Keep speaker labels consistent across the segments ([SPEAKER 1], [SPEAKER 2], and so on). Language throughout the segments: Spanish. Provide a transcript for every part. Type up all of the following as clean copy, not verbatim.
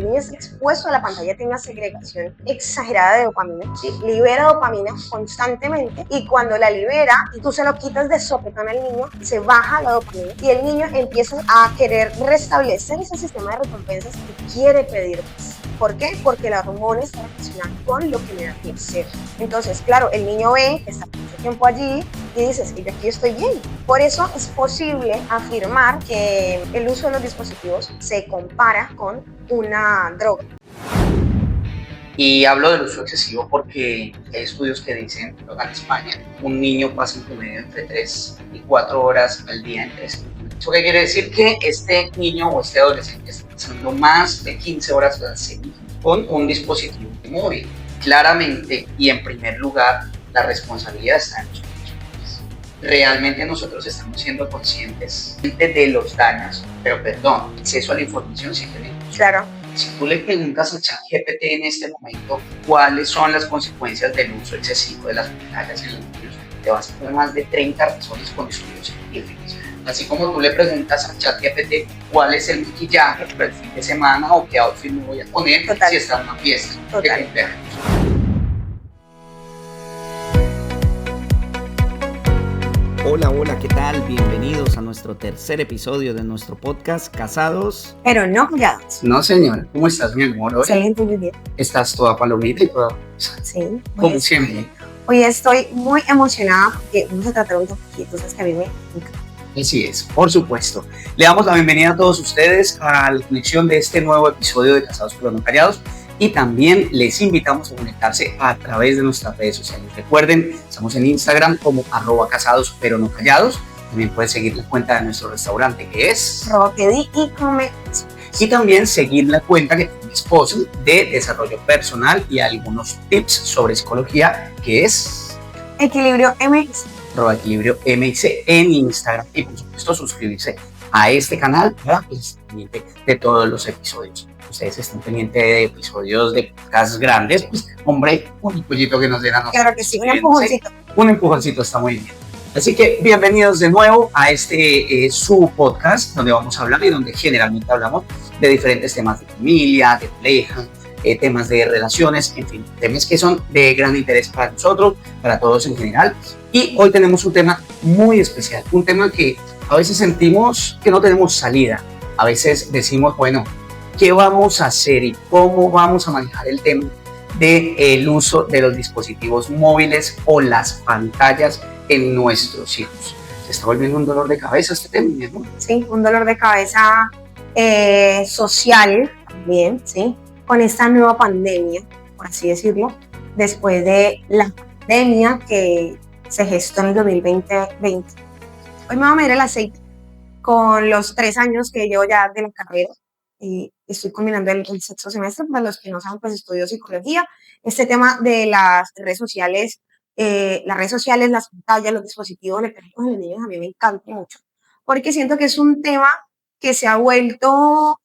[SPEAKER 1] el niño está expuesto a la pantalla tiene una segregación exagerada de dopamina, ¿sí? Libera dopamina constantemente y cuando la libera y tú se lo quitas de sopetón al niño, se baja la dopamina y el niño empieza a querer restablecer ese sistema de recompensas y quiere pedir más. ¿Por qué? Porque la hormona está relacionada con lo que me da placer. Entonces, claro, el niño ve que está mucho tiempo allí y dices, y aquí estoy bien. Por eso es posible afirmar que el uso de los dispositivos se compara con una droga.
[SPEAKER 2] Y hablo del uso excesivo porque hay estudios que dicen, en España, un niño pasa en promedio entre 3 y 4 horas al día entre sí. ¿Eso qué quiere decir? Que este niño o este adolescente está pasando más de 15 horas al día con un dispositivo móvil. Claramente y en primer lugar, la responsabilidad está en nosotros. Realmente nosotros estamos siendo conscientes de los daños, pero perdón, acceso a la información sí tenemos.
[SPEAKER 1] Claro.
[SPEAKER 2] Si tú le preguntas a ChatGPT en este momento cuáles son las consecuencias del uso excesivo de las pantallas en los niños, te vas a poner más de 30 razones con estudios científicos. Así como tú le preguntas a ChatGPT cuál es el maquillaje para el fin de semana o qué outfit me voy a poner si está en una fiesta.
[SPEAKER 1] Total.
[SPEAKER 3] Hola, ¿qué tal? Bienvenidos a nuestro tercer episodio de nuestro podcast Casados,
[SPEAKER 1] pero no callados.
[SPEAKER 2] No, señora. ¿Cómo estás, mi amor?
[SPEAKER 1] Excelente, muy bien.
[SPEAKER 2] ¿Estás toda palomita y toda?
[SPEAKER 1] Sí.
[SPEAKER 2] Como siempre.
[SPEAKER 1] Hoy estoy muy emocionada porque vamos a tratar un poquito, sabes que a mí me encanta.
[SPEAKER 2] Así es, por supuesto. Le damos la bienvenida a todos ustedes a la conexión de este nuevo episodio de Casados pero no callados y también les invitamos a conectarse a través de nuestras redes sociales. Recuerden, estamos en Instagram como @casados pero no callados. También pueden seguir la cuenta de nuestro restaurante que es
[SPEAKER 1] Pedí y come.
[SPEAKER 2] Y también seguir la cuenta que tiene mi esposo de desarrollo personal y algunos tips sobre psicología que es
[SPEAKER 1] Equilibrio MX.
[SPEAKER 2] Equilibrio MX en Instagram y por supuesto suscribirse a este canal para que estén pendientes de todos los episodios. Ustedes estén pendientes de episodios de podcasts grandes, pues hombre, un empujoncito que nos den a nosotros.
[SPEAKER 1] Claro que sí, un empujoncito.
[SPEAKER 2] Un empujoncito está muy bien. Así que bienvenidos de nuevo a este su podcast donde vamos a hablar y donde generalmente hablamos de diferentes temas de familia, de pareja, temas de relaciones, en fin, temas que son de gran interés para nosotros, para todos en general. Y hoy tenemos un tema muy especial, un tema que a veces sentimos que no tenemos salida. A veces decimos, bueno, ¿qué vamos a hacer y cómo vamos a manejar el tema del uso de los dispositivos móviles o las pantallas en nuestros hijos? Se está volviendo un dolor de cabeza este tema, ¿no?
[SPEAKER 1] Sí, un dolor de cabeza social también, ¿sí? Con esta nueva pandemia, por así decirlo, después de la pandemia que se gestó en el 2020. Hoy me voy a medir el aceite con los 3 años que llevo ya de la carrera y estoy combinando el sexto semestre. Para los que no saben, pues estudio psicología. Este tema de las redes sociales, las pantallas, los dispositivos electrónicos en los niños a mí me encanta mucho, porque siento que es un tema que se ha vuelto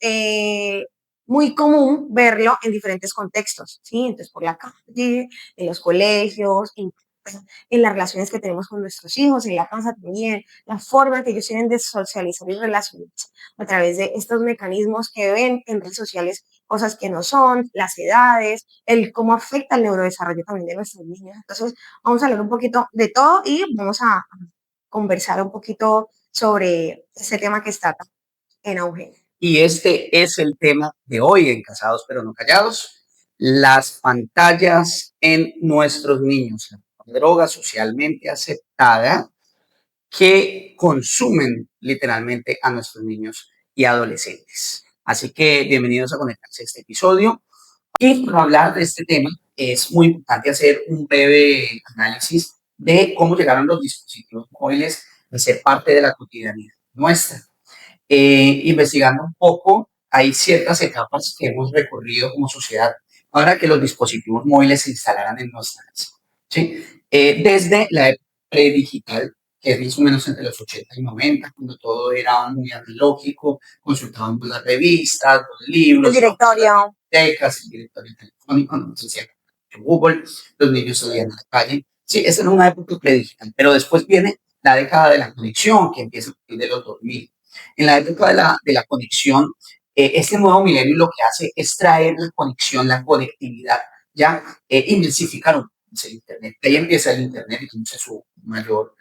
[SPEAKER 1] muy común verlo en diferentes contextos, ¿sí? Entonces, por la calle, en los colegios, en las relaciones que tenemos con nuestros hijos, en la casa también, la forma que ellos tienen de socializar y relacionarse a través de estos mecanismos que ven en redes sociales, cosas que no son, las edades, el cómo afecta el neurodesarrollo también de nuestros niños. Entonces, vamos a hablar un poquito de todo y vamos a conversar un poquito sobre este tema que está en auge.
[SPEAKER 2] Y este es el tema de hoy en Casados pero no callados, las pantallas en nuestros niños, la droga socialmente aceptada que consumen literalmente a nuestros niños y adolescentes. Así que bienvenidos a conectarse a este episodio. Y para hablar de este tema es muy importante hacer un breve análisis de cómo llegaron los dispositivos móviles a ser parte de la cotidianidad nuestra. Investigando un poco, hay ciertas etapas que hemos recorrido como sociedad para que los dispositivos móviles se instalaran en nuestra casa, ¿sí? Desde la época predigital, que es más o menos entre los 80 y 90, cuando todo era muy analógico, consultábamos las revistas, los libros,
[SPEAKER 1] el directorio
[SPEAKER 2] telefónico, no se hacía en Google, los niños salían a la calle. Sí, esa era una época predigital, pero después viene la década de la conexión, que empieza a partir de los 2000. En la época de la conexión este nuevo milenio lo que hace es traer la conexión, la conectividad, ya intensificar un poco el Internet. Ahí empieza el Internet, entonces su mayor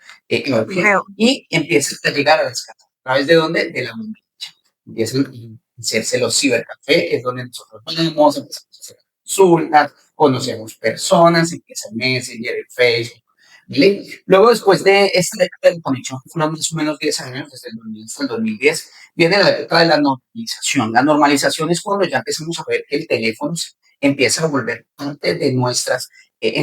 [SPEAKER 2] auge, y empieza a llegar a las casas. ¿A través de dónde? De la bombilla. Empiezan a hacerse los cibercafés, es donde nosotros vamos, empezamos a hacer consultas, conocemos personas, empieza el Messenger, el Facebook. ¿Vale? Luego, después de esta década de conexión, que fueron más o menos 10 años, desde el 2000 hasta el 2010, viene la época de la normalización. La normalización es cuando ya empezamos a ver que el teléfono se empieza a volver parte de en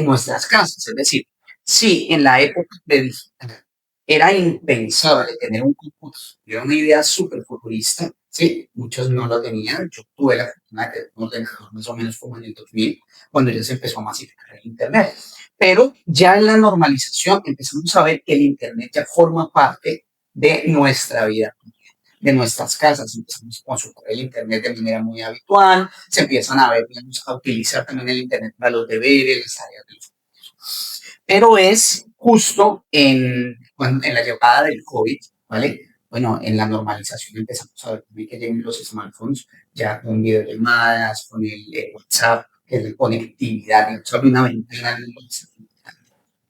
[SPEAKER 2] nuestras casas. Es decir, si en la época de digital era impensable tener un computador, era una idea súper futurista, ¿sí? Muchos no lo tenían. Yo tuve la fortuna de tener un ordenador más o menos como en el 2000, cuando ya se empezó a masificar el Internet. Pero ya en la normalización empezamos a ver que el Internet ya forma parte de nuestra vida, de nuestras casas. Empezamos a consultar el Internet de manera muy habitual, se empiezan a ver, digamos, a utilizar también el Internet para los deberes, las tareas de los estudios. Pero es justo en la llegada del COVID, ¿vale? Bueno, en la normalización empezamos a ver también que llegan los smartphones ya con videollamadas, con el WhatsApp, que es la conectividad, digamos, abre una ventana.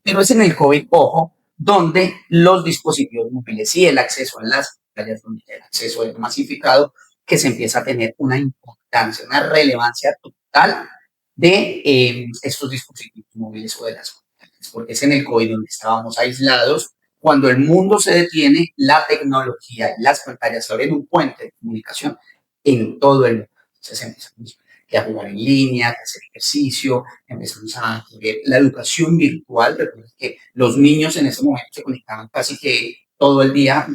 [SPEAKER 2] Pero es en el COVID, ojo, donde los dispositivos móviles y el acceso a las pantallas, donde el acceso es masificado, que se empieza a tener una importancia, una relevancia total de estos dispositivos móviles o de las pantallas, porque es en el COVID donde estábamos aislados. Cuando el mundo se detiene, la tecnología y las pantallas abren un puente de comunicación en todo el mundo. Entonces empezamos a jugar en línea, a hacer ejercicio, empezamos a ver la educación virtual. Recuerda que los niños en ese momento se conectaban casi que todo el día.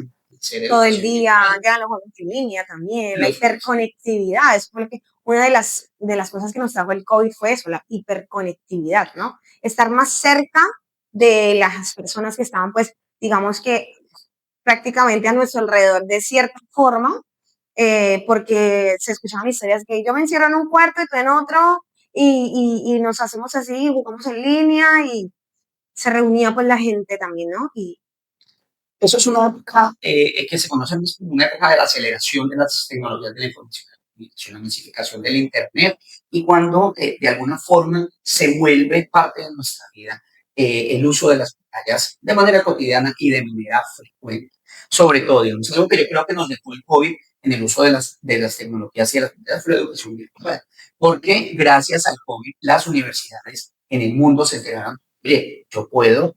[SPEAKER 1] Todo el día, ya los juegos en línea también, la hiperconectividad, es porque una de las cosas que nos trajo el COVID fue eso, la hiperconectividad, ¿no? Estar más cerca de las personas que estaban, pues, digamos que prácticamente a nuestro alrededor de cierta forma, porque se escuchaban historias que yo me encierro en un cuarto y tú en otro, y nos hacemos así, jugamos en línea, y se reunía pues la gente también, ¿no? Y
[SPEAKER 2] eso es una época que se conoce como una época de la aceleración de las tecnologías de la información, la masificación del Internet, y cuando de alguna forma se vuelve parte de nuestra vida el uso de las pantallas de manera cotidiana y de manera frecuente. Sobre todo, digamos, algo que yo creo que nos dejó el COVID en el uso de las tecnologías y de las pantallas fue la educación virtual, porque gracias al COVID las universidades en el mundo se enteraron, oye, yo puedo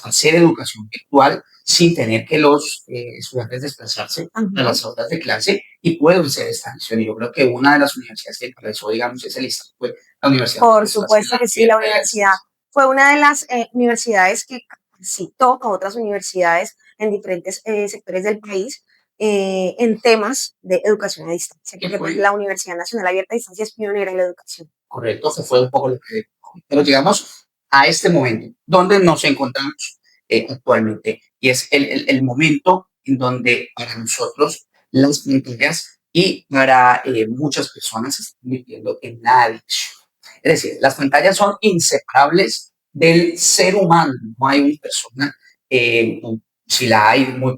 [SPEAKER 2] hacer educación virtual sin tener que los estudiantes desplazarse a las aulas de clase, y puedo hacer esta acción. Y yo creo que una de las universidades que empezó, digamos, ese listado fue la Universidad.
[SPEAKER 1] Por supuesto que sí, la universidad fue una de las universidades que capacitó a otras universidades en diferentes sectores del país en temas de educación a distancia, porque pues, la Universidad Nacional Abierta a Distancia es pionera en la educación.
[SPEAKER 2] Correcto, se fue un poco lo que... Pero llegamos a este momento donde nos encontramos actualmente, y es el momento en donde para nosotros las pantallas y para muchas personas se están convirtiendo en la adicción. Es decir, las pantallas son inseparables del ser humano. No hay una persona, si la hay, muy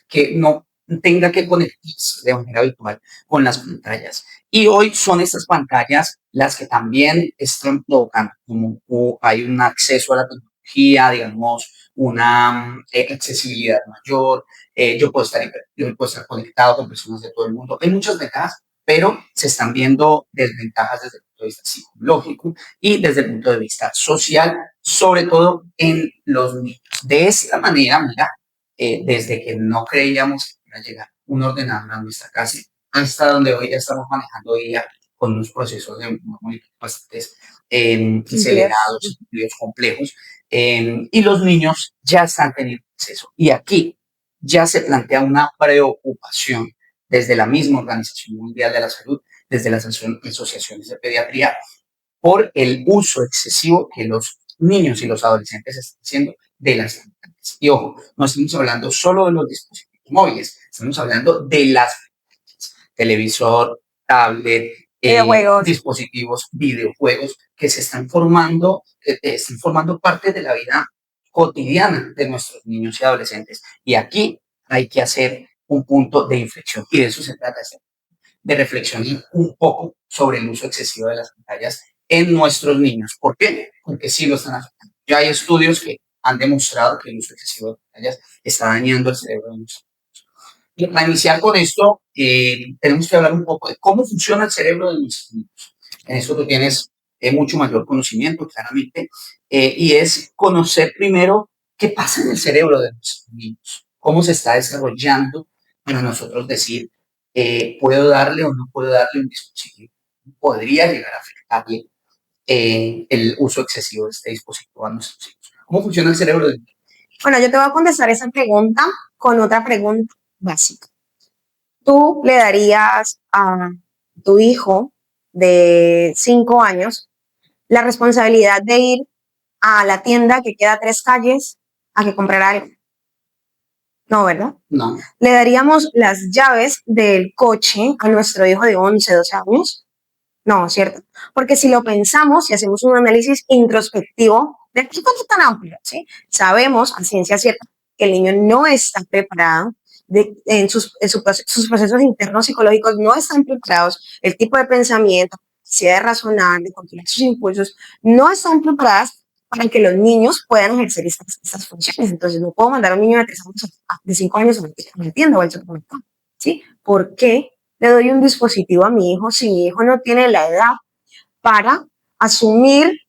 [SPEAKER 2] que no tenga que conectarse de manera habitual con las pantallas. Y hoy son estas pantallas las que también están provocando, como hay un acceso a la tecnología, digamos, una accesibilidad mayor, yo puedo estar conectado con personas de todo el mundo. Hay muchas ventajas, pero se están viendo desventajas desde el punto de vista psicológico y desde el punto de vista social, sobre todo en los niños. De esta manera, mira, desde que no creíamos que iba a llegar un ordenador a nuestra casa, hasta donde hoy ya estamos manejando IA con unos procesos de bastante acelerados, complejos, y los niños ya están teniendo acceso. Y aquí ya se plantea una preocupación desde la misma Organización Mundial de la Salud, desde las asociaciones de pediatría, por el uso excesivo que los niños y los adolescentes están haciendo de las pantallas. Y ojo, no estamos hablando solo de los dispositivos móviles, estamos hablando de las pantallas, televisor, tablet, dispositivos, videojuegos, que se están formando parte de la vida cotidiana de nuestros niños y adolescentes. Y aquí hay que hacer un punto de inflexión, y de eso se trata este. de reflexionar un poco sobre el uso excesivo de las pantallas en nuestros niños. ¿Por qué? Porque sí lo están afectando. Ya hay estudios que han demostrado que el uso excesivo de pantallas está dañando el cerebro de nuestros niños. Y para iniciar con esto, tenemos que hablar un poco de cómo funciona el cerebro de nuestros niños. En esto tú tienes mucho mayor conocimiento, claramente, y es conocer primero qué pasa en el cerebro de nuestros niños, cómo se está desarrollando para nosotros decir, puedo darle o no puedo darle un dispositivo. Podría llegar a afectarle el uso excesivo de este dispositivo a nuestros hijos. ¿Cómo funciona el cerebro del niño?
[SPEAKER 1] Bueno, yo te voy a contestar esa pregunta con otra pregunta básica. ¿Tú le darías a tu hijo de 5 años la responsabilidad de ir a la tienda que queda a 3 calles a que comprara algo? No, ¿verdad?
[SPEAKER 2] No.
[SPEAKER 1] ¿Le daríamos las llaves del coche a nuestro hijo de 11, 12 años? No, ¿cierto? Porque si lo pensamos y hacemos un análisis introspectivo de qué cosa tan amplio, ¿sí? Sabemos a ciencia cierta que el niño no está preparado, sus procesos internos psicológicos no están preparados, el tipo de pensamiento, si de razonar, de controlar sus impulsos, no están preparadas para que los niños puedan ejercer estas funciones. Entonces, no puedo mandar a un niño de 3 años, de 5 años a la tienda o al supermercado, ¿sí? ¿Por qué le doy un dispositivo a mi hijo si mi hijo no tiene la edad para asumir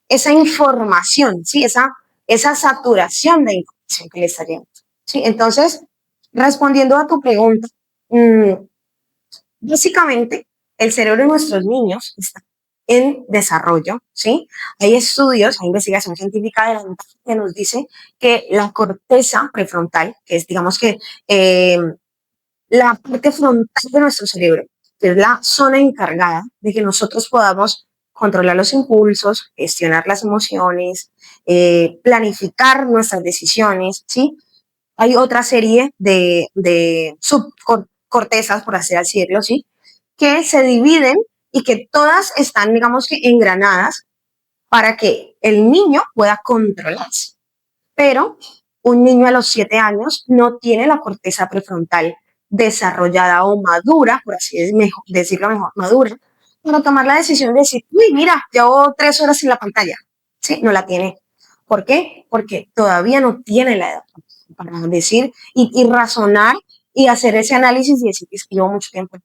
[SPEAKER 1] esa información, ¿sí? Esa saturación de información que le está llegando, ¿sí? Entonces, respondiendo a tu pregunta, básicamente el cerebro de nuestros niños está en desarrollo, ¿sí? Hay estudios, hay investigación científica adelantada que nos dice que la corteza prefrontal, que es, digamos que, la parte frontal de nuestro cerebro, que es la zona encargada de que nosotros podamos controlar los impulsos, gestionar las emociones, planificar nuestras decisiones, ¿sí? Hay otra serie de subcortezas, por así decirlo, ¿sí? Que se dividen y que todas están, digamos que, engranadas para que el niño pueda controlarse. Pero un niño a los 7 años no tiene la corteza prefrontal desarrollada o madura, por así decirlo mejor, madura, para tomar la decisión de decir, uy, mira, llevo 3 horas en la pantalla. ¿Sí? No la tiene. ¿Por qué? Porque todavía no tiene la edad para decir y razonar y hacer ese análisis y decir que llevo mucho tiempo.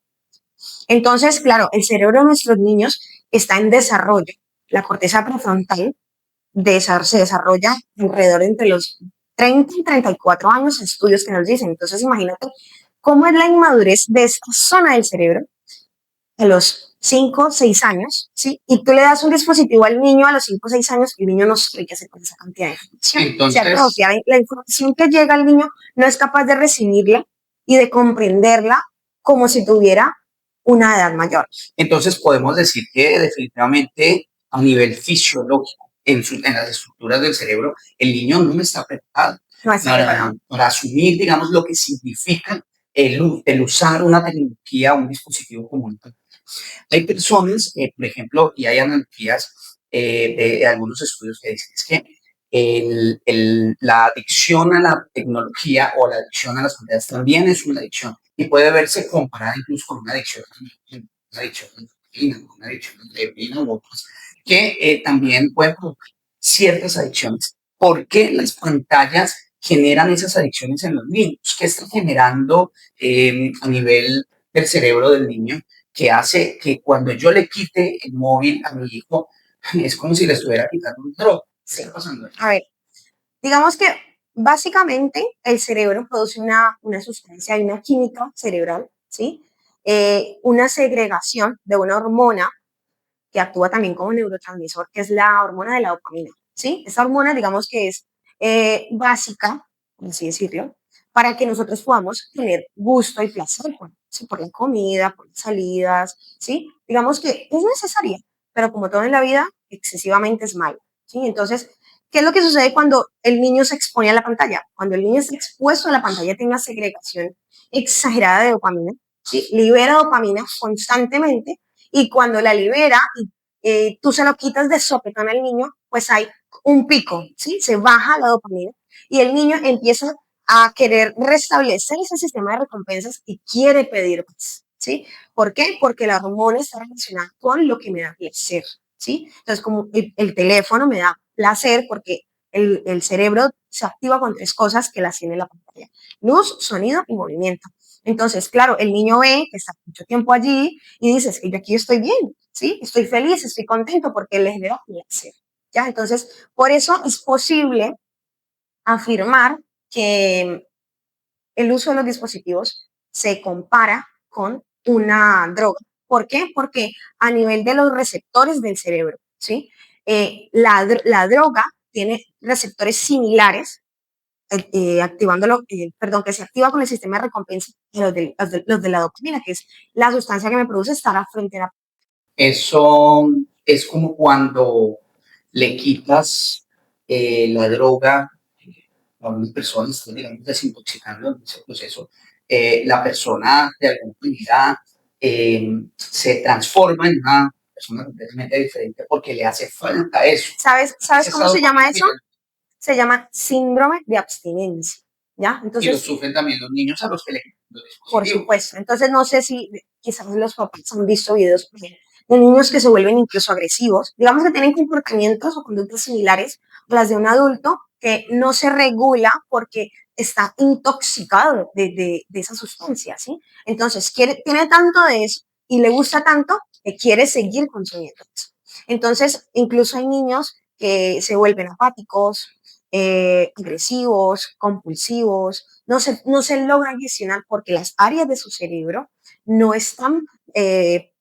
[SPEAKER 1] Entonces, claro, el cerebro de nuestros niños está en desarrollo. La corteza prefrontal se desarrolla alrededor de entre los 30 y 34 años, estudios que nos dicen. Entonces, imagínate cómo es la inmadurez de esta zona del cerebro a los 5, 6 años, ¿sí? Y tú le das un dispositivo al niño a los 5, 6 años y el niño no sabe qué hacer con esa cantidad de información.
[SPEAKER 2] Entonces,
[SPEAKER 1] o sea, la información que llega al niño no es capaz de recibirla y de comprenderla como si tuviera una edad mayor.
[SPEAKER 2] Entonces podemos decir que definitivamente a nivel fisiológico, en las estructuras del cerebro, el niño no está preparado para asumir, digamos, lo que significa el usar una tecnología, un dispositivo como el. Hay personas, por ejemplo, y hay analogías de algunos estudios que dicen es que la adicción a la tecnología o la adicción a las pantallas también es una adicción y puede verse comparada incluso con una adicción a una adicción de heroína u otras, que también pueden provocar ciertas adicciones. ¿Por qué las pantallas generan esas adicciones en los niños? ¿Qué está generando a nivel del cerebro del niño que hace que cuando yo le quite el móvil a mi hijo, es como si le estuviera quitando un droga? ¿Qué está pasando?
[SPEAKER 1] A ver, digamos que básicamente el cerebro produce una sustancia, hay una química cerebral, ¿sí? Una segregación de una hormona que actúa también como neurotransmisor, que es la hormona de la dopamina, ¿sí? Esa hormona, digamos que es básica, por así decirlo, para que nosotros podamos tener gusto y placer ¿sí? Por la comida, por las salidas, ¿sí? Digamos que es necesaria, pero como todo en la vida, excesivamente es malo, ¿sí? Entonces, ¿qué es lo que sucede cuando el niño se expone a la pantalla? Cuando el niño está expuesto a la pantalla, tiene una segregación exagerada de dopamina, ¿sí? Libera dopamina constantemente y cuando la libera y tú se lo quitas de sopetón al niño, pues hay un pico, ¿sí? Se baja la dopamina y el niño empieza a querer restablecer ese sistema de recompensas y quiere pedir más, ¿sí? ¿Por qué? Porque la hormona está relacionada con lo que me da placer, ¿sí? Entonces, como el teléfono me da placer porque el cerebro se activa con 3 cosas que las tiene la pantalla: luz, sonido y movimiento. Entonces, claro, el niño ve que está mucho tiempo allí y dice, es que yo aquí estoy bien, ¿sí? Estoy feliz, estoy contento porque le genera placer, ¿ya? Entonces, por eso es posible afirmar que el uso de los dispositivos se compara con una droga. ¿Por qué? Porque a nivel de los receptores del cerebro, ¿sí? La droga tiene receptores similares, activándolo, perdón, que se activa con el sistema de recompensa de los de la dopamina, que es la sustancia que me produce estar frente a la...
[SPEAKER 2] Eso es como cuando le quitas la droga a una persona, está, digamos, desintoxicando en ese proceso. La persona de alguna manera se transforma en una persona completamente diferente porque le hace falta eso.
[SPEAKER 1] ¿Sabes cómo se llama eso? Se llama síndrome de abstinencia, ¿ya? Entonces,
[SPEAKER 2] y lo sufren también los niños a los que le quitan los dispositivos.
[SPEAKER 1] Por supuesto. Entonces, no sé si quizás los papás han visto videos de niños que se vuelven incluso agresivos, digamos que tienen comportamientos o conductas similares a las de un adulto que no se regula porque está intoxicado de esa sustancia, ¿sí? Entonces, tiene tanto de eso y le gusta tanto que quiere seguir consumiendo eso. Entonces, incluso hay niños que se vuelven apáticos, agresivos, compulsivos, no se logran gestionar porque las áreas de su cerebro no están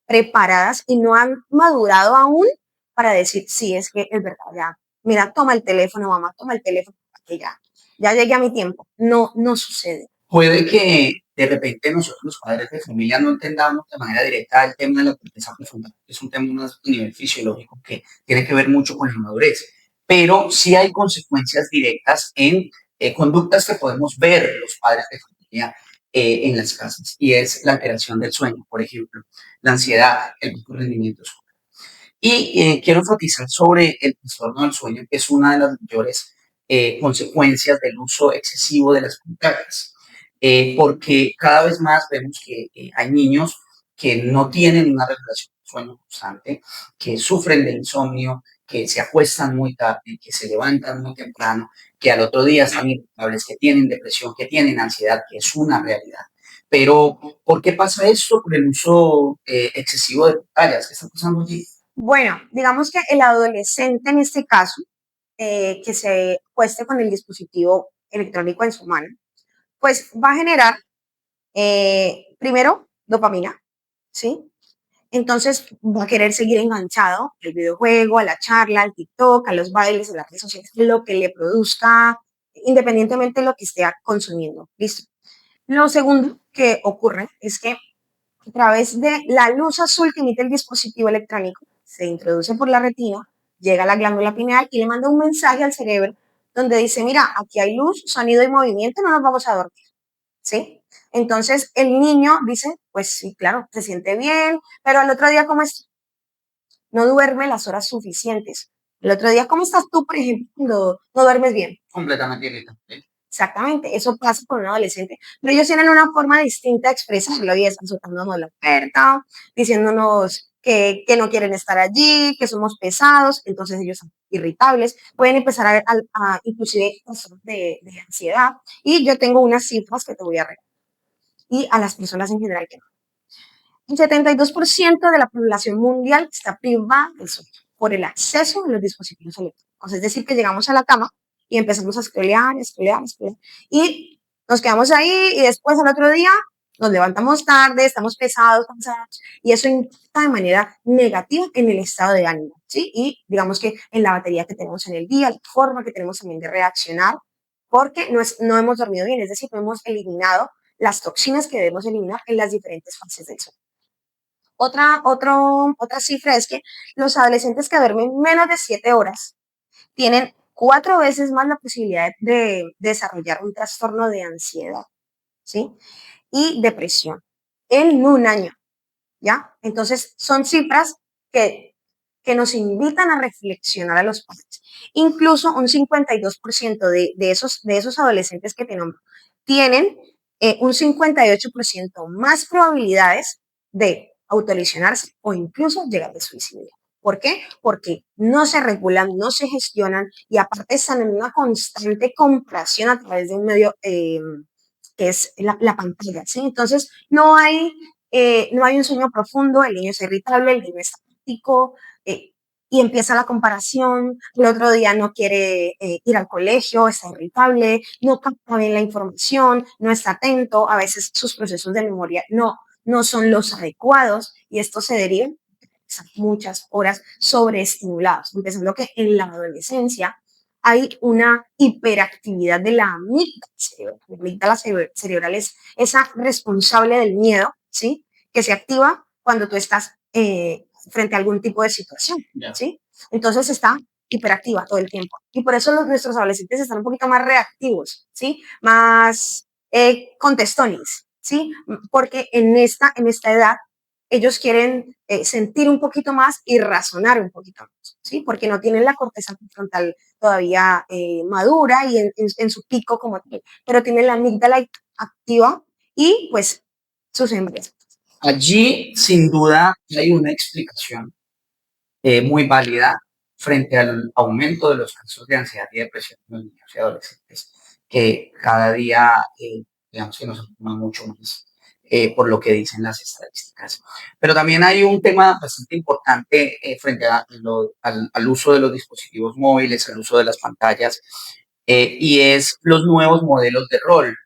[SPEAKER 1] preparadas y no han madurado aún para decir, sí, es que es verdad, ya, mira, toma el teléfono, mamá, toma el teléfono, que ya llegué a mi tiempo. No, no sucede.
[SPEAKER 2] Puede que de repente nosotros los padres de familia no entendamos de manera directa el tema de la corteza prefrontal. Es un tema más a nivel fisiológico que tiene que ver mucho con la madurez, pero sí hay consecuencias directas en conductas que podemos ver los padres de familia en las casas, y es la alteración del sueño, por ejemplo, la ansiedad, el bajo rendimiento escolar. Y quiero enfatizar sobre el trastorno del sueño, que es una de las mayores consecuencias del uso excesivo de las pantallas, porque cada vez más vemos que hay niños que no tienen una regulación del sueño constante, que sufren de insomnio, que se acuestan muy tarde, que se levantan muy temprano, que al otro día están irritables, que tienen depresión, que tienen ansiedad, que es una realidad. Pero, ¿por qué pasa esto? Por el uso excesivo de pantallas. ¿Qué está pasando allí?
[SPEAKER 1] Bueno, digamos que el adolescente en este caso, que se acueste con el dispositivo electrónico en su mano, pues va a generar primero dopamina, ¿sí? Entonces va a querer seguir enganchado al videojuego, a la charla, al TikTok, a los bailes, a las redes sociales, lo que le produzca, independientemente de lo que esté consumiendo. ¿Listo? Lo segundo que ocurre es que a través de la luz azul que emite el dispositivo electrónico, se introduce por la retina, llega a la glándula pineal y le manda un mensaje al cerebro donde dice, mira, aquí hay luz, sonido y movimiento, no nos vamos a dormir, ¿sí? Entonces el niño dice, pues sí, claro, se siente bien, pero al otro día, ¿cómo es? No duerme las horas suficientes. El otro día, ¿cómo estás tú, por ejemplo, cuando no duermes bien?
[SPEAKER 2] Completamente irritante.
[SPEAKER 1] Exactamente, eso pasa con un adolescente, pero ellos tienen una forma distinta de expresarlo y están soltándonos la oferta, diciéndonos que no quieren estar allí, que somos pesados, entonces ellos son irritables, pueden empezar inclusive de ansiedad, y yo tengo unas cifras que te voy a regalar, y a las personas en general que no. El 72% de la población mundial está privada del sueño por el acceso a los dispositivos electrónicos. Es decir, que llegamos a la cama y empezamos a scrollear, y nos quedamos ahí y después al otro día nos levantamos tarde, estamos pesados, cansados, y eso impacta de manera negativa en el estado de ánimo, ¿sí? Y digamos que en la batería que tenemos en el día, la forma que tenemos también de reaccionar, porque no hemos dormido bien, es decir, no hemos eliminado las toxinas que debemos eliminar en las diferentes fases del sueño. Otra cifra es que los adolescentes que duermen menos de 7 horas tienen 4 veces más la posibilidad de desarrollar un trastorno de ansiedad, ¿sí? Y depresión en un año, ¿ya? Entonces, son cifras que nos invitan a reflexionar a los padres. Incluso un 52% de esos adolescentes que te nombro tienen un 58% más probabilidades de autolesionarse o incluso llegar al suicidio. ¿Por qué? Porque no se regulan, no se gestionan y aparte están en una constante comparación a través de un medio que es la pantalla, ¿sí? Entonces, no hay un sueño profundo, el niño es irritable, el niño es apático, y empieza la comparación, el otro día no quiere ir al colegio, está irritable, no capta bien la información, no está atento, a veces sus procesos de memoria no son los adecuados y esto se deriva de muchas horas sobreestimulados, empezando que en la adolescencia hay una hiperactividad de la amígdala cerebral. La amígdala cerebral es esa responsable del miedo, ¿sí? Que se activa cuando tú estás frente a algún tipo de situación, ¿sí? Entonces está hiperactiva todo el tiempo. Y por eso nuestros adolescentes están un poquito más reactivos, ¿sí? Más contestones, ¿sí? Porque en esta edad ellos quieren sentir un poquito más y razonar un poquito más, ¿sí? Porque no tienen la corteza frontal todavía madura y en su pico como tal, pero tienen la amígdala activa y pues sus empresas.
[SPEAKER 2] Allí, sin duda, hay una explicación muy válida frente al aumento de los casos de ansiedad y depresión en los niños y adolescentes, que cada día, digamos que nos ocupan mucho más, por lo que dicen las estadísticas. Pero también hay un tema bastante importante frente al uso de los dispositivos móviles, al uso de las pantallas, y es los nuevos modelos de rol.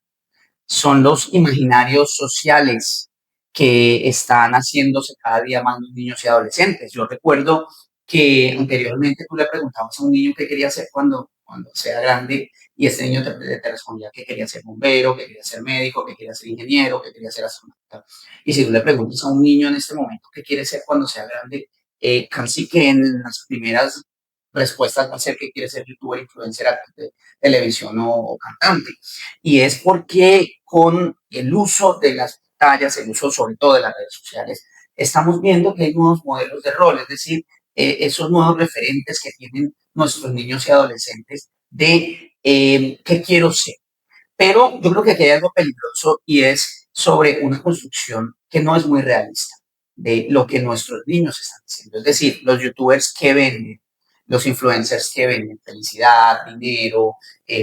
[SPEAKER 2] Son los imaginarios sociales que están haciéndose cada día más los niños y adolescentes. Yo recuerdo que anteriormente tú le preguntabas a un niño qué quería ser cuando sea grande y este niño te respondía que quería ser bombero, que quería ser médico, que quería ser ingeniero, que quería ser astronauta. Y si tú le preguntas a un niño en este momento qué quiere ser cuando sea grande, casi que en las primeras respuestas va a ser que quiere ser youtuber, influencer, actor de televisión o cantante. Y es porque con el uso de las pantallas, el uso sobre todo de las redes sociales, estamos viendo que hay nuevos modelos de rol, es decir, esos nuevos referentes que tienen nuestros niños y adolescentes de qué quiero ser. Pero yo creo que aquí hay algo peligroso y es sobre una construcción que no es muy realista de lo que nuestros niños están haciendo. Es decir, los youtubers que venden, los influencers que venden felicidad, dinero,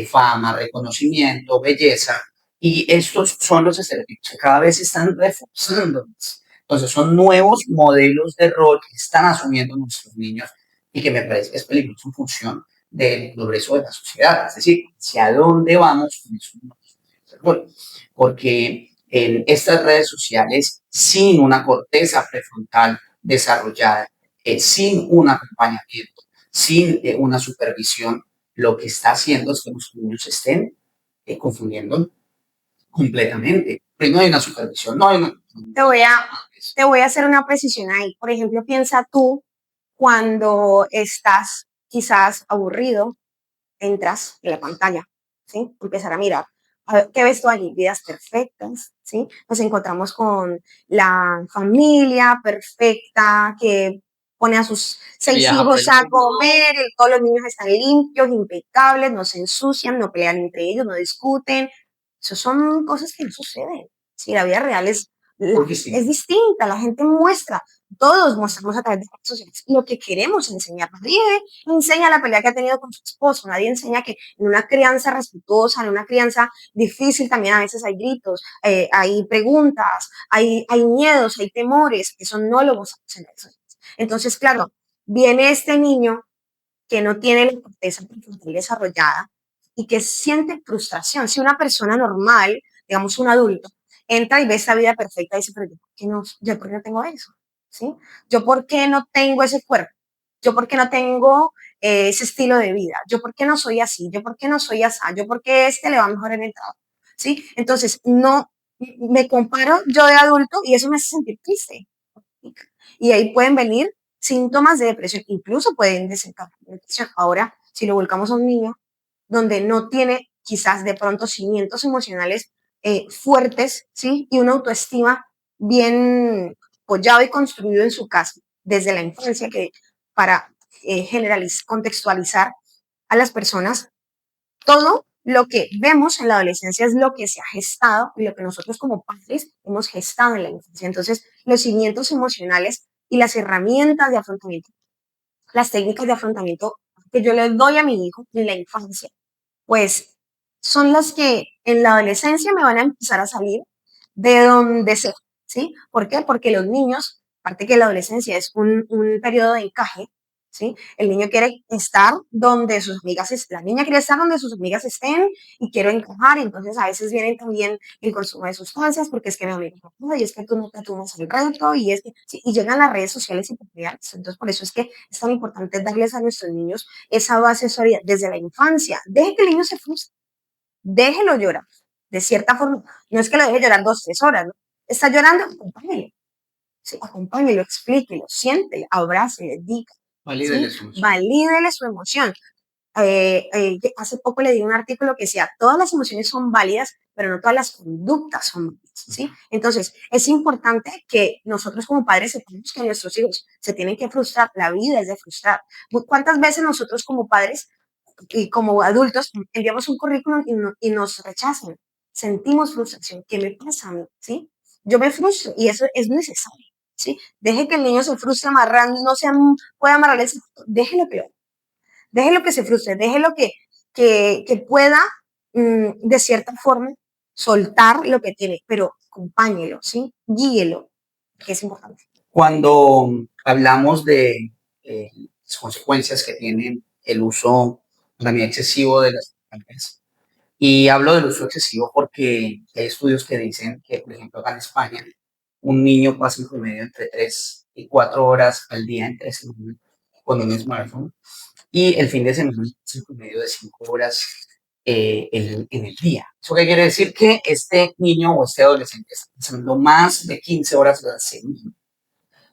[SPEAKER 2] fama, reconocimiento, belleza. Y estos son los estereotipos que cada vez se están reforzando. Entonces son nuevos modelos de rol que están asumiendo nuestros niños y que me parece que es peligroso en función del progreso de la sociedad. Es decir, hacia dónde vamos con esos nuevos modelos de rol. Porque en estas redes sociales, sin una corteza prefrontal desarrollada, sin un acompañamiento, sin una supervisión, lo que está haciendo es que los niños estén confundiendo completamente. Pero no hay una supervisión, no hay una...
[SPEAKER 1] Te voy a hacer una precisión ahí. Por ejemplo, piensa tú cuando estás quizás aburrido, entras en la pantalla, ¿sí? Empezar a mirar. A ver, ¿qué ves tú allí? Vidas perfectas, ¿sí? Nos encontramos con la familia perfecta que pone a sus 6 hijos a comer, todos los niños están limpios, impecables, no se ensucian, no pelean entre ellos, no discuten. Eso son cosas que no suceden. Sí, la vida real es distinta, la gente muestra, todos mostramos a través de redes sociales lo que queremos enseñar. Nadie enseña la pelea que ha tenido con su esposo, nadie enseña que en una crianza respetuosa, en una crianza difícil también a veces hay gritos, hay preguntas, hay miedos, hay temores, eso no lo mostramos en redes sociales. Entonces, claro, viene este niño que no tiene la corteza prefrontal desarrollada y que siente frustración. Si una persona normal, digamos un adulto, entra y ve esta vida perfecta y dice, pero yo por qué no tengo eso? ¿Sí? ¿Yo por qué no tengo ese cuerpo? ¿Yo por qué no tengo ese estilo de vida? ¿Yo por qué no soy así? ¿Yo por qué no soy así? ¿Yo por qué le va mejor en el trabajo? ¿Sí? Entonces, no, me comparo yo de adulto y eso me hace sentir triste. Y ahí pueden venir síntomas de depresión, incluso pueden desencadenar depresión. Ahora, si lo volcamos a un niño donde no tiene quizás de pronto cimientos emocionales fuertes, ¿sí? Y una autoestima bien apoyado y construido en su casa desde la infancia, que para contextualizar a las personas, todo lo que vemos en la adolescencia es lo que se ha gestado y lo que nosotros como padres hemos gestado en la infancia. Entonces, los cimientos emocionales y las herramientas de afrontamiento, las técnicas de afrontamiento que yo le doy a mi hijo en la infancia, pues son las que en la adolescencia me van a empezar a salir de donde sea, ¿sí? ¿Por qué? Porque los niños, aparte que la adolescencia es un periodo de encaje, ¿sí? El niño quiere estar donde sus amigas estén, la niña quiere estar donde sus amigas estén y quiero encajar, y entonces a veces viene también el consumo de sustancias, porque es que mi amigo no puede, y es que tú no te atumas el reto, y es que, sí, y llegan las redes sociales hiperreales. Entonces, por eso es que es tan importante darles a nuestros niños esa base sólida desde la infancia. Deje que el niño se frustre, déjelo llorar, de cierta forma. No es que lo deje llorar 2, 3 horas, ¿no? Está llorando, acompáñelo, ¿sí? Acompáñelo, explíquelo, siéntelo, abrácelo, diga,
[SPEAKER 2] Valídele
[SPEAKER 1] ¿sí?
[SPEAKER 2] su emoción.
[SPEAKER 1] Valídele su emoción. Hace poco le di un artículo que decía, todas las emociones son válidas, pero no todas las conductas son válidas, ¿sí? Entonces, es importante que nosotros como padres sepamos que nuestros hijos se tienen que frustrar, la vida es de frustrar. ¿Cuántas veces nosotros como padres y como adultos enviamos un currículum y nos rechazan? Sentimos frustración. ¿Qué me pasa a mí? ¿Sí? Yo me frustro y eso es necesario, ¿sí? Deje que el niño se frustre amarrando, no se puede amarrar el zapato, déjelo que lo haga. Déjelo que se frustre, déjelo que pueda, de cierta forma, soltar lo que tiene, pero acompáñelo, ¿sí? Guíelo, que es importante.
[SPEAKER 2] Cuando hablamos de las consecuencias que tiene el uso también excesivo de las pantallas, y hablo del uso excesivo porque hay estudios que dicen que, por ejemplo, acá en España, un niño pasa en promedio entre 3 y 4 horas al día con un smartphone, y el fin de semana es en promedio de 5 horas en el día. ¿Eso qué quiere decir? Que este niño o este adolescente está pasando más de 15 horas a la semana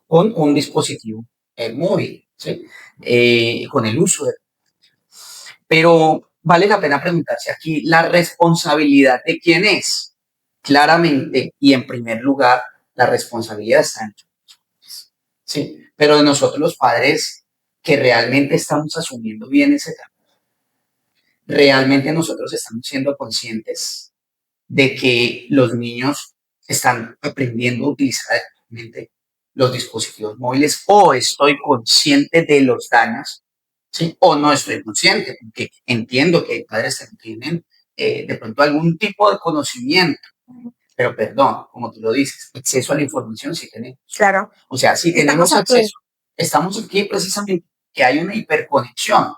[SPEAKER 2] con un dispositivo móvil, ¿sí? Con el uso de... Pero vale la pena preguntarse aquí la responsabilidad de quién es. Claramente y en primer lugar, la responsabilidad está en nosotros, ¿sí? Pero de nosotros los padres que realmente estamos asumiendo bien ese trabajo, realmente nosotros estamos siendo conscientes de que los niños están aprendiendo a utilizar adecuadamente los dispositivos móviles, o estoy consciente de los daños, ¿sí? O no estoy consciente, porque entiendo que hay padres que tienen de pronto algún tipo de conocimiento, pero perdón, como tú lo dices, acceso a la información sí tenemos.
[SPEAKER 1] Claro.
[SPEAKER 2] O sea, sí tenemos acceso. Estamos aquí precisamente que hay una hiperconexión.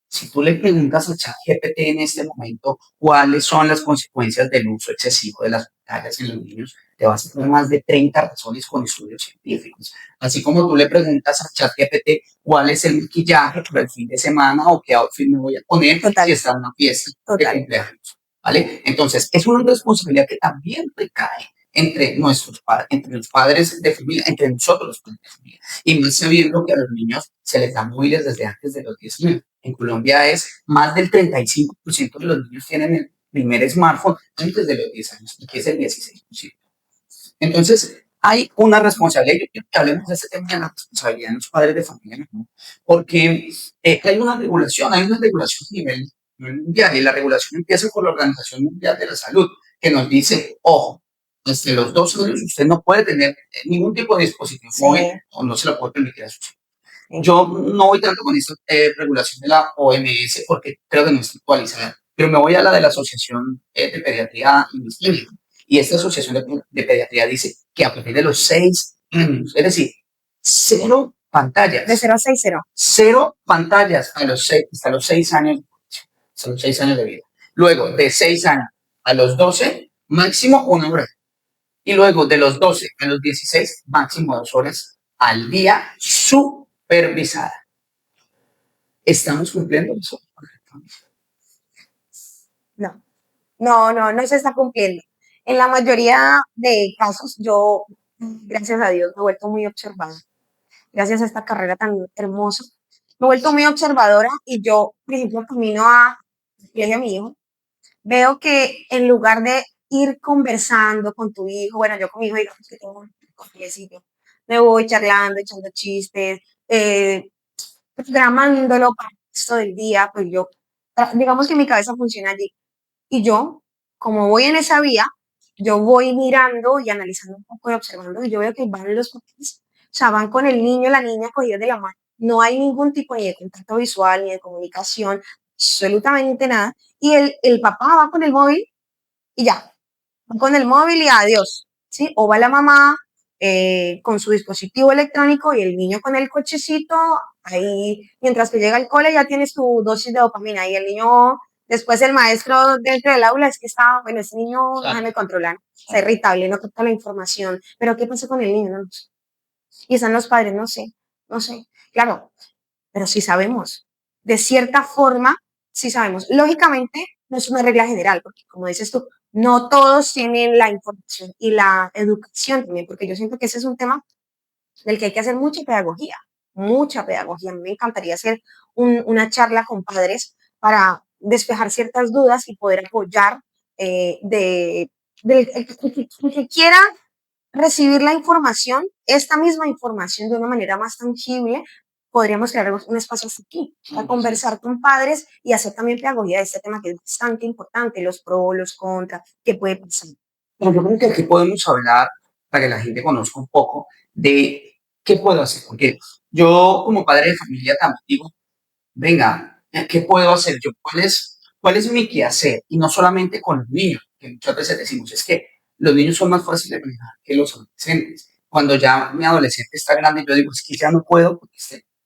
[SPEAKER 2] Si tú le preguntas a ChatGPT en este momento cuáles son las consecuencias del uso excesivo de las pantallas en los niños, te vas a tener más de 30 razones con estudios científicos. Así como tú le preguntas a ChatGPT cuál es el maquillaje para el fin de semana o qué outfit me voy a poner si está en una fiesta de cumpleaños. ¿Vale? Entonces, es una responsabilidad que también recae entre entre los padres de familia, entre nosotros los padres de familia. Y más sabiendo que a los niños se les dan móviles desde antes de los 10 años. En Colombia es más del 35% de los niños tienen el primer smartphone antes de los 10 años, que es el 16%. Entonces, hay una responsabilidad. Yo quiero que hablemos de este tema de la responsabilidad de los padres de familia, ¿no? Porque hay una regulación a nivel mundial, y la regulación empieza por la Organización Mundial de la Salud, que nos dice, ojo, desde los 2 años usted no puede tener ningún tipo de dispositivo móvil o no se lo puede permitir a sus hijos. Yo no voy tanto con esta regulación de la OMS porque creo que no está actualizada, pero me voy a la de la Asociación de Pediatría Infantil. Y esta Asociación de Pediatría dice que a partir de los 6 años, es decir, 0 pantallas.
[SPEAKER 1] De 0 a 6, 0.
[SPEAKER 2] 0 pantallas hasta los 6 años, hasta los 6 años de vida. Luego, de 6 años a los 12, máximo 1 hora. Y luego, de los 12 a los 16, máximo 2 horas al día supervisada. ¿Estamos cumpliendo eso?
[SPEAKER 1] No se está cumpliendo. En la mayoría de casos, yo, gracias a Dios, me he vuelto muy observada. Gracias a esta carrera tan hermosa, me he vuelto muy observadora y yo, por ejemplo, camino a mi hijo, veo que en lugar de ir conversando con tu hijo, bueno, yo con mi hijo, digamos que tengo un cafecito, me voy charlando, echando chistes, programándolo para el resto del día, pues yo digamos que mi cabeza funciona allí. Y yo, como voy en esa vía, yo voy mirando y analizando un poco y observando, y yo veo que van los papás, o sea, van con el niño, la niña cogidos de la mano. No hay ningún tipo ni de contacto visual, ni de comunicación, absolutamente nada. Y el papá va con el móvil y ya, va con el móvil y adiós, ¿sí? O va la mamá con su dispositivo electrónico y el niño con el cochecito, ahí, mientras que llega al cole ya tienes tu dosis de dopamina y el niño, después el maestro dentro del aula es que está, bueno, ese niño, déjame controlar, está irritable, no capta la información, pero ¿qué pasa con el niño? No sé. Y están los padres, no sé, no sé. Claro, pero sí sabemos. De cierta forma, sí sabemos. Lógicamente, no es una regla general, porque como dices tú, no todos tienen la información y la educación también, porque yo siento que ese es un tema del que hay que hacer mucha pedagogía, mucha pedagogía. A mí me encantaría hacer una charla con padres para despejar ciertas dudas y poder apoyar el que quiera recibir la información, esta misma información de una manera más tangible, podríamos crear un espacio hasta aquí, para conversar con padres y hacer también pedagogía de este tema que es bastante importante, los pros, los contras, qué puede pasar.
[SPEAKER 2] Pero yo creo que aquí podemos hablar para que la gente conozca un poco de qué puedo hacer. Porque yo, como padre de familia, también digo, venga, ¿qué puedo hacer yo? ¿Cuál es mi quehacer? Y no solamente con los niños, que muchas veces decimos, es que los niños son más fáciles de manejar que los adolescentes. Cuando ya mi adolescente está grande, yo digo, es que ya no puedo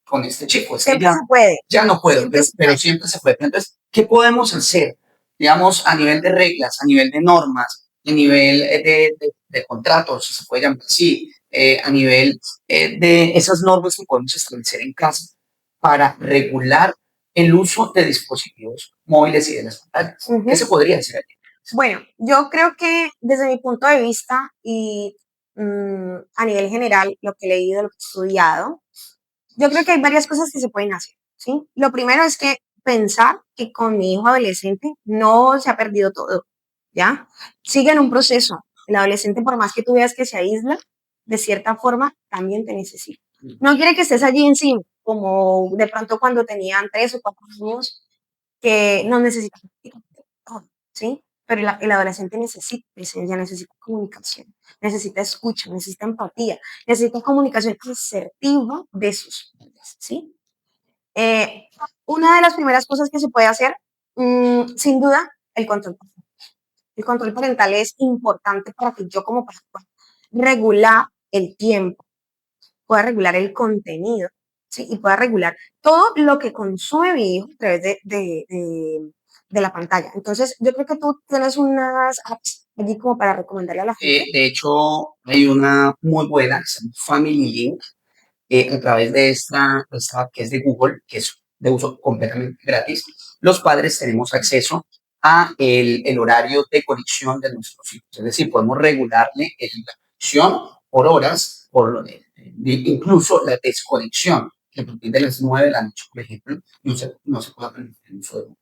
[SPEAKER 2] con este chico, es que
[SPEAKER 1] Siempre se puede.
[SPEAKER 2] ya no puedo,
[SPEAKER 1] Siempre se
[SPEAKER 2] pero
[SPEAKER 1] puede.
[SPEAKER 2] siempre se puede. Entonces, ¿qué podemos hacer? Digamos, a nivel de reglas, a nivel de normas, a nivel de contratos, si se puede llamar así, a nivel de esas normas que podemos establecer en casa para regular el uso de dispositivos móviles y de las pantallas. ¿Qué se podría hacer aquí?
[SPEAKER 1] Bueno, yo creo que desde mi punto de vista y a nivel general, lo que he leído, lo que he estudiado, yo creo que hay varias cosas que se pueden hacer, ¿sí? Lo primero es que pensar que con mi hijo adolescente no se ha perdido todo, ¿ya? Sigue en un proceso. El adolescente, por más que tú veas que se aísla, de cierta forma, también te necesita. No quiere que estés allí encima, como de pronto cuando tenían 3 o 4 años, que no necesitan todo, ¿sí? Pero el adolescente necesita presencia, necesita comunicación, necesita escucha, necesita empatía, necesita comunicación asertiva de sus padres, ¿sí? Eh, una de las primeras cosas que se puede hacer, sin duda, el control parental. El control parental es importante para que yo como padre pueda regular el tiempo, pueda regular el contenido, ¿sí? Y pueda regular todo lo que consume mi hijo a través de la pantalla. Entonces, yo creo que tú tienes unas apps allí como para recomendarle a la gente.
[SPEAKER 2] De hecho, hay una muy buena, que se llama Family Link, a través de esta app que es de Google, que es de uso completamente gratis. Los padres tenemos acceso a el horario de conexión de nuestros hijos. Es decir, podemos regularle la conexión por horas, incluso la desconexión, que a partir de las 9 de la noche, por ejemplo, no se puede permitir el uso de Google.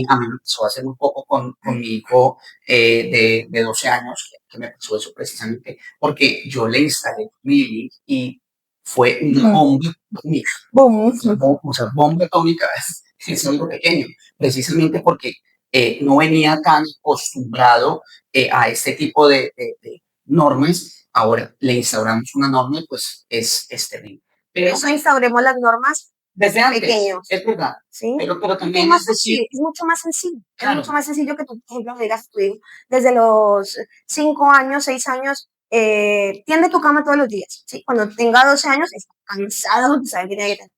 [SPEAKER 2] A mí me pasó hace muy poco con mi hijo de 12 años, que me pasó eso precisamente porque yo le instalé Family y fue una bomba atómica.
[SPEAKER 1] Boom.
[SPEAKER 2] O sea, bomba atómica es algo pequeño, precisamente porque no venía tan acostumbrado a este tipo de normas. Ahora le instauramos una norma y pues es terrible. Pero
[SPEAKER 1] Eso instauremos las normas
[SPEAKER 2] desde antes,
[SPEAKER 1] pequeños,
[SPEAKER 2] es verdad.
[SPEAKER 1] ¿sí?
[SPEAKER 2] Pero
[SPEAKER 1] Porque
[SPEAKER 2] también
[SPEAKER 1] es más
[SPEAKER 2] es decir,
[SPEAKER 1] sencillo, es mucho más sencillo. Es
[SPEAKER 2] claro,
[SPEAKER 1] mucho más sencillo que tú, por ejemplo, le digas a tu hijo desde los 5 años, 6 años, tiende tu cama todos los días, ¿sí? Cuando tenga 12 años, está cansado de saber que tiene que tener.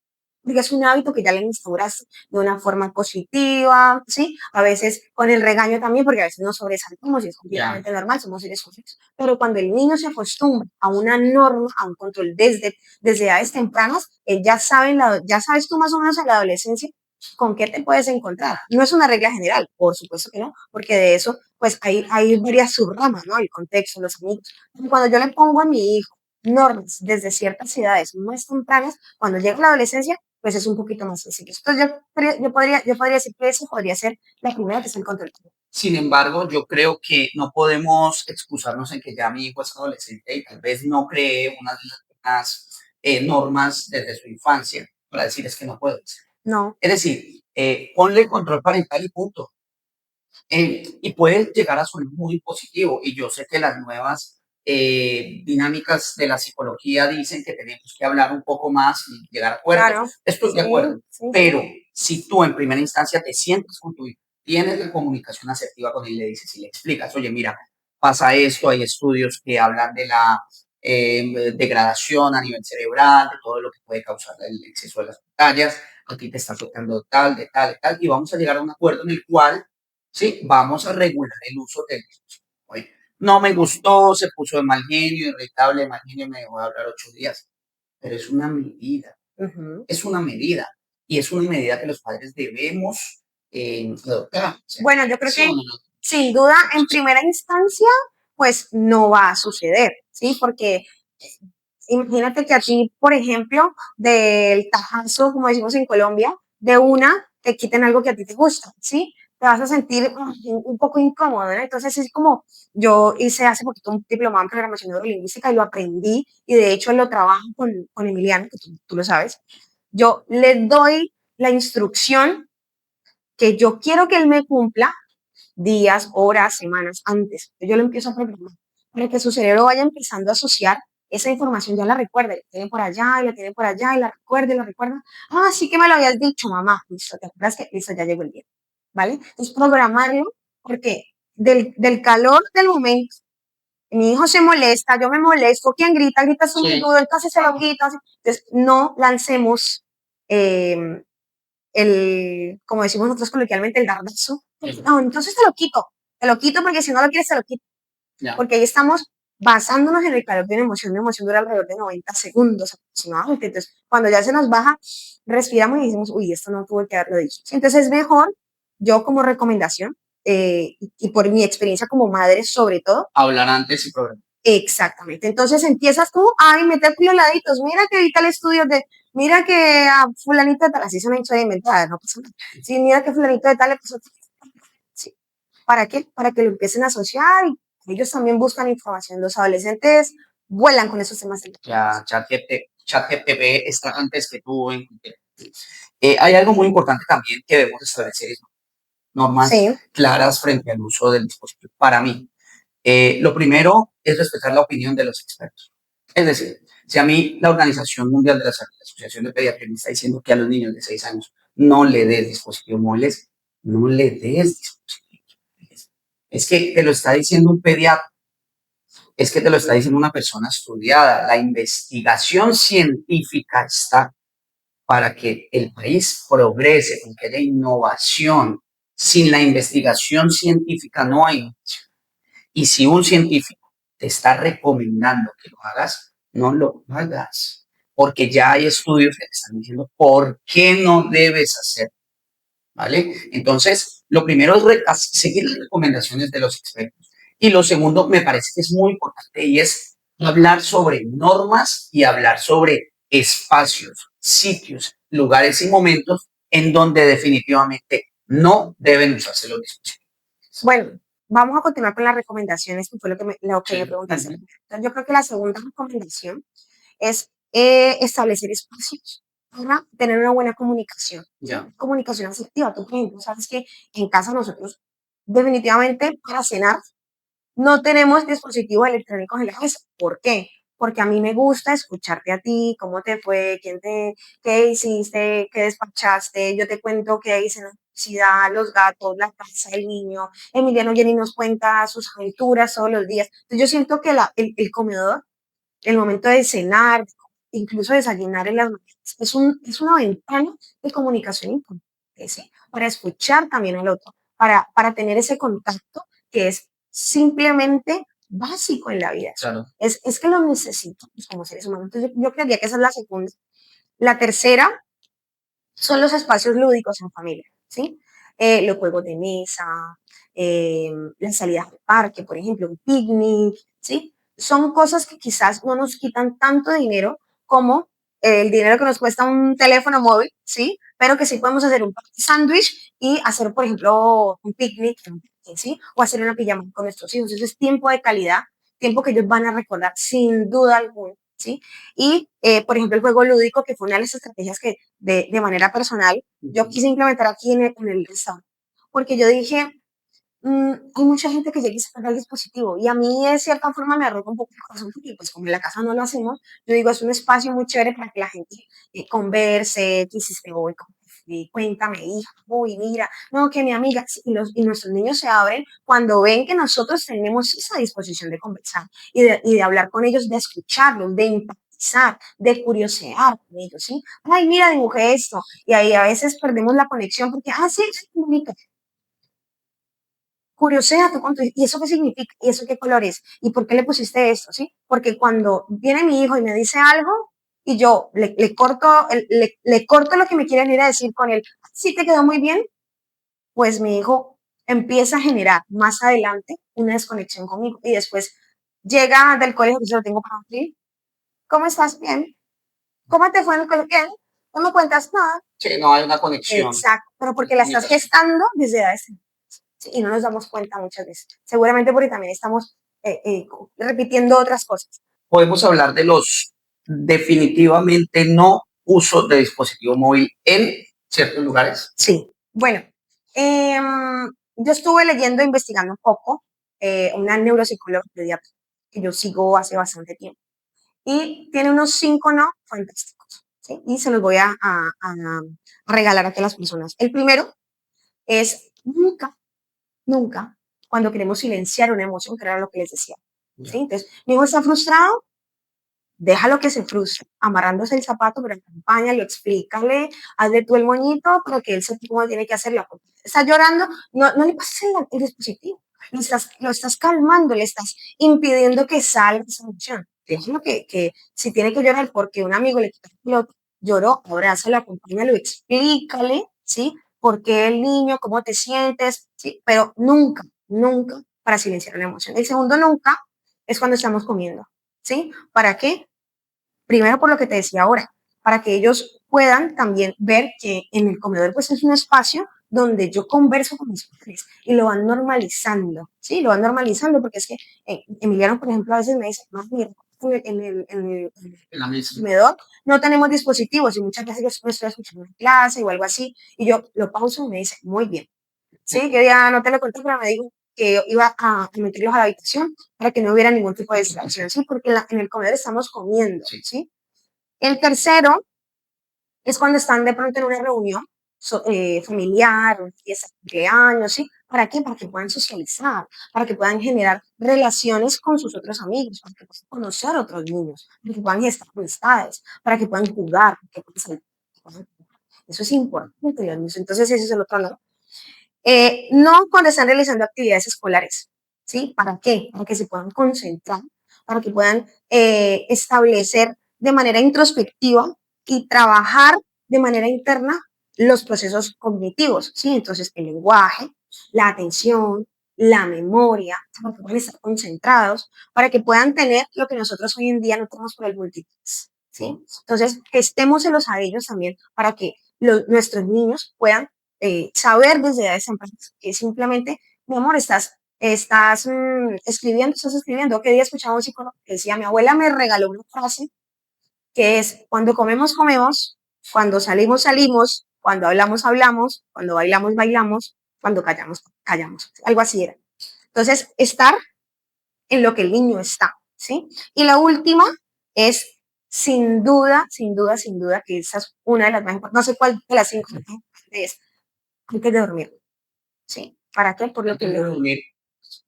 [SPEAKER 1] Porque es un hábito que ya le instauraste de una forma positiva, ¿sí? A veces con el regaño también, porque a veces nos sobresaltamos y es completamente normal, somos seres humanos. Pero cuando el niño se acostumbra a una norma, a un control desde edades tempranas, ya sabes tú más o menos en la adolescencia con qué te puedes encontrar. No es una regla general, por supuesto que no, porque de eso, pues hay varias subramas, ¿no? El contexto, los amigos. Cuando yo le pongo a mi hijo normas desde ciertas edades más tempranas, cuando llega la adolescencia, pues es un poquito más sencillo. Entonces yo podría decir que eso podría ser la primera, que es el control.
[SPEAKER 2] sin embargo, yo creo que no podemos excusarnos en que ya mi hijo es adolescente y tal vez no cree unas normas desde su infancia para decir es que no puedo.
[SPEAKER 1] No,
[SPEAKER 2] Es decir, ponle control parental y punto. Y puede llegar a sonar muy positivo. Y yo sé que las nuevas dinámicas de la psicología dicen que tenemos que hablar un poco más y llegar a acuerdos.
[SPEAKER 1] claro,
[SPEAKER 2] Estoy de acuerdo.
[SPEAKER 1] sí,
[SPEAKER 2] Pero si tú en primera instancia te sientes con tu hijo, tienes la comunicación asertiva con él y le dices y le explicas, oye, mira, pasa esto, hay estudios que hablan de la degradación a nivel cerebral, de todo lo que puede causar el exceso de las pantallas, a ti te está afectando tal, de tal, de tal, y vamos a llegar a un acuerdo en el cual sí, vamos a regular el uso del dispositivo. Oye, no me gustó, se puso de mal genio, irritable de mal genio, me dejó de hablar 8 días. Pero
[SPEAKER 1] Ujú.
[SPEAKER 2] es una medida, y es una medida que los padres debemos adoptar. O sea,
[SPEAKER 1] Bueno, yo creo
[SPEAKER 2] ¿sí
[SPEAKER 1] que
[SPEAKER 2] o no?
[SPEAKER 1] sin duda en primera instancia, pues no va a suceder, ¿sí? Porque imagínate que a ti, por ejemplo, del tajazo, como decimos en Colombia, de una, te quiten algo que a ti te gusta, ¿sí? Te vas a sentir un poco incómodo, ¿no? Entonces es como, yo hice hace poquito un diplomado en programación neurolingüística y lo aprendí y de hecho lo trabajo con Emiliano, que tú lo sabes. Yo le doy la instrucción que yo quiero que él me cumpla días, horas, semanas antes. Yo lo empiezo a programar para que su cerebro vaya empezando a asociar esa información, ya la recuerda, la tiene por allá, y la tiene por allá, y la recuerda, y la recuerda. Ah, sí que me lo habías dicho, mamá. Listo, ¿te acuerdas que listo, ya llegó el día? ¿Vale? Es programarlo porque del calor del momento, mi hijo se molesta, yo me molesto, quien grita, grita su minuto, entonces se lo quita. Entonces, no lancemos eh, como decimos nosotros coloquialmente, el dardazo. No, entonces te lo quito porque si no lo quieres, te lo quito.
[SPEAKER 2] Ya.
[SPEAKER 1] Porque ahí estamos basándonos en el calor de una emoción dura alrededor de 90 segundos aproximadamente. Entonces, cuando ya se nos baja, respiramos y decimos, uy, esto no tuvo que haberlo dicho. Entonces, es mejor, yo como recomendación, y por mi experiencia como madre sobre todo,
[SPEAKER 2] Hablar antes y programar.
[SPEAKER 1] exactamente. Entonces empiezas tú a meter laditos. Mira que ahorita el estudio de, mira que a fulanito de tal, así es una historia inventada, no pasa nada. Sí, mira que fulanito de tal le pasó. Sí. ¿Para qué? Para que lo empiecen a asociar y ellos también buscan información. Los adolescentes vuelan con esos temas.
[SPEAKER 2] Ya, ChatGPT está antes que tú. Hay algo muy importante también que debemos establecer, es normas
[SPEAKER 1] Sí,
[SPEAKER 2] claras frente al uso del dispositivo. Para mí, lo primero es respetar la opinión de los expertos. Es decir, si a mí la Organización Mundial de la Salud, la Asociación de Pediatría, me está diciendo que a los niños de 6 años no le des dispositivos móviles, no le des dispositivos móviles. Es que te lo está diciendo un pediatra, es que te lo está diciendo una persona estudiada. La investigación científica está para que el país progrese, para que haya innovación. Sin la investigación científica no hay innovación. Y si un científico te está recomendando que lo hagas, no lo hagas, porque ya hay estudios que te están diciendo por qué no debes hacer, ¿vale? Entonces, lo primero es seguir las recomendaciones de los expertos. Y lo segundo, me parece que es muy importante y es hablar sobre normas y hablar sobre espacios, sitios, lugares y momentos en donde definitivamente no deben usarse los dispositivos.
[SPEAKER 1] bueno, vamos a continuar con las recomendaciones, que fue lo que me preguntaste. Entonces, yo creo que la segunda recomendación es establecer espacios para tener una buena comunicación.
[SPEAKER 2] Ya.
[SPEAKER 1] Comunicación asertiva. Tú, por ejemplo, sabes que en casa nosotros definitivamente para cenar no tenemos dispositivos electrónicos en la mesa. ¿Por qué? Porque a mí me gusta escucharte a ti, cómo te fue, qué hiciste, qué despachaste, yo te cuento qué hice en la universidad, los gatos, la casa, el niño. Emiliano Jenny nos cuenta sus aventuras todos los días. Entonces yo siento que el comedor, el momento de cenar, incluso desayunar en las mañanas, es una ventana de comunicación importante, ¿sí? Para escuchar también al otro, para tener ese contacto que es simplemente básico en la vida.
[SPEAKER 2] Claro.
[SPEAKER 1] Es que lo necesitamos como seres humanos. Entonces yo creería que esa es la segunda. La tercera son los espacios lúdicos en familia, ¿sí? Los juegos de mesa, las salidas al parque, por ejemplo, un picnic, ¿sí? Son cosas que quizás no nos quitan tanto dinero como el dinero que nos cuesta un teléfono móvil, ¿sí? Pero que sí podemos hacer un sándwich y hacer, por ejemplo, un picnic, ¿sí? O hacer una pijama con nuestros hijos. Eso es tiempo de calidad, tiempo que ellos van a recordar sin duda alguna. ¿sí? Y, por ejemplo, el juego lúdico, que fue una de las estrategias que de manera personal yo quise implementar aquí en el restaurante, porque yo dije, hay mucha gente que llega y se carga el dispositivo y a mí de cierta forma me arroja un poco el corazón porque pues como en la casa no lo hacemos, yo digo, es un espacio muy chévere para que la gente converse, que hiciste hoy, y cuéntame, hija, uy, mira, no, que mi amiga, sí, y nuestros niños se abren cuando ven que nosotros tenemos esa disposición de conversar y de hablar con ellos, de escucharlos, de empatizar, de curiosear con ellos, ¿sí? Ay, mira, dibujé esto, y ahí a veces perdemos la conexión porque, sí, sí, comunica, curiosea tú con ¿y eso qué significa? ¿Y eso qué color es? ¿Y por qué le pusiste esto? ¿Sí? Porque cuando viene mi hijo y me dice algo y yo le corto lo que me quieren ir a decir con él, sí te quedó muy bien, pues mi hijo empieza a generar más adelante una desconexión conmigo y después llega del colegio, que se lo tengo para ti, ¿cómo estás? Bien. ¿Cómo te fue en el colegio? Bien. No me cuentas nada.
[SPEAKER 2] Sí, no hay una conexión.
[SPEAKER 1] Exacto, pero porque la estás gestando desde edades y no nos damos cuenta muchas veces. Seguramente porque también estamos repitiendo otras cosas.
[SPEAKER 2] Podemos hablar de los definitivamente no usos de dispositivo móvil en ciertos lugares.
[SPEAKER 1] Sí, bueno, yo estuve leyendo, investigando un poco, una neuropsicóloga pediatra que yo sigo hace bastante tiempo y tiene unos 5 no fantásticos, ¿sí? Y se los voy a regalar a todas las personas. El primero es nunca, cuando queremos silenciar una emoción, que era lo que les decía. ¿Sí? Entonces, mi hijo está frustrado, déjalo que se frustre, amarrándose el zapato, pero acompáñalo, explícale, hazle tú el moñito para que él sepa cómo tiene que hacerlo. Está llorando, no le pases el dispositivo, lo estás calmando, le estás impidiendo que salga esa emoción. Déjalo que si tiene que llorar porque un amigo le quitó el pelota, lloró, abrázalo, acompáñalo, explícale, ¿sí? ¿Por qué el niño? ¿Cómo te sientes? ¿Sí? Pero nunca para silenciar la emoción. El segundo nunca es cuando estamos comiendo, ¿sí? ¿Para qué? Primero por lo que te decía ahora, para que ellos puedan también ver que en el comedor pues es un espacio donde yo converso con mis padres y lo van normalizando, ¿sí? Lo van normalizando porque es que Emiliano, por ejemplo, a veces me dice, mami, en el comedor no tenemos dispositivos y muchas veces yo me estoy escuchando en clase o algo así y yo lo pauso y me dice, muy bien, ¿sí? Que ya no te lo conté, pero me dijo que iba a meterlos a la habitación para que no hubiera ningún tipo de distracción, ¿sí? Porque en el comedor estamos comiendo, ¿sí? El tercero es cuando están de pronto en una reunión familiar, una fiesta de cumpleaños, ¿sí? ¿Para qué? Para que puedan socializar, para que puedan generar relaciones con sus otros amigos, para que puedan conocer a otros niños, para que puedan gestar amistades, para que puedan jugar, para que puedan salir. Eso es importante, Dios. Entonces, ese es el otro lado. No cuando están realizando actividades escolares, ¿sí? ¿Para qué? Para que se puedan concentrar, para que puedan establecer de manera introspectiva y trabajar de manera interna los procesos cognitivos, ¿sí? Entonces, el lenguaje, la atención, la memoria, para que puedan estar concentrados, para que puedan tener lo que nosotros hoy en día no tenemos por el multitask, ¿sí? Entonces, gestémoselos a ellos también para que nuestros niños puedan saber desde edades tempranas que simplemente, mi amor, estás escribiendo. ¿Qué día escuchaba un psicólogo que decía, mi abuela me regaló una frase que es, cuando comemos, comemos, cuando salimos, salimos, cuando hablamos, hablamos, cuando bailamos, bailamos, cuando callamos, callamos. Algo así era. Entonces, estar en lo que el niño está, ¿sí? Y la última es, sin duda, que esa es una de las más importantes, no sé cuál de las 5 es, antes de dormir, ¿sí? ¿Para qué? Por lo que le dormir.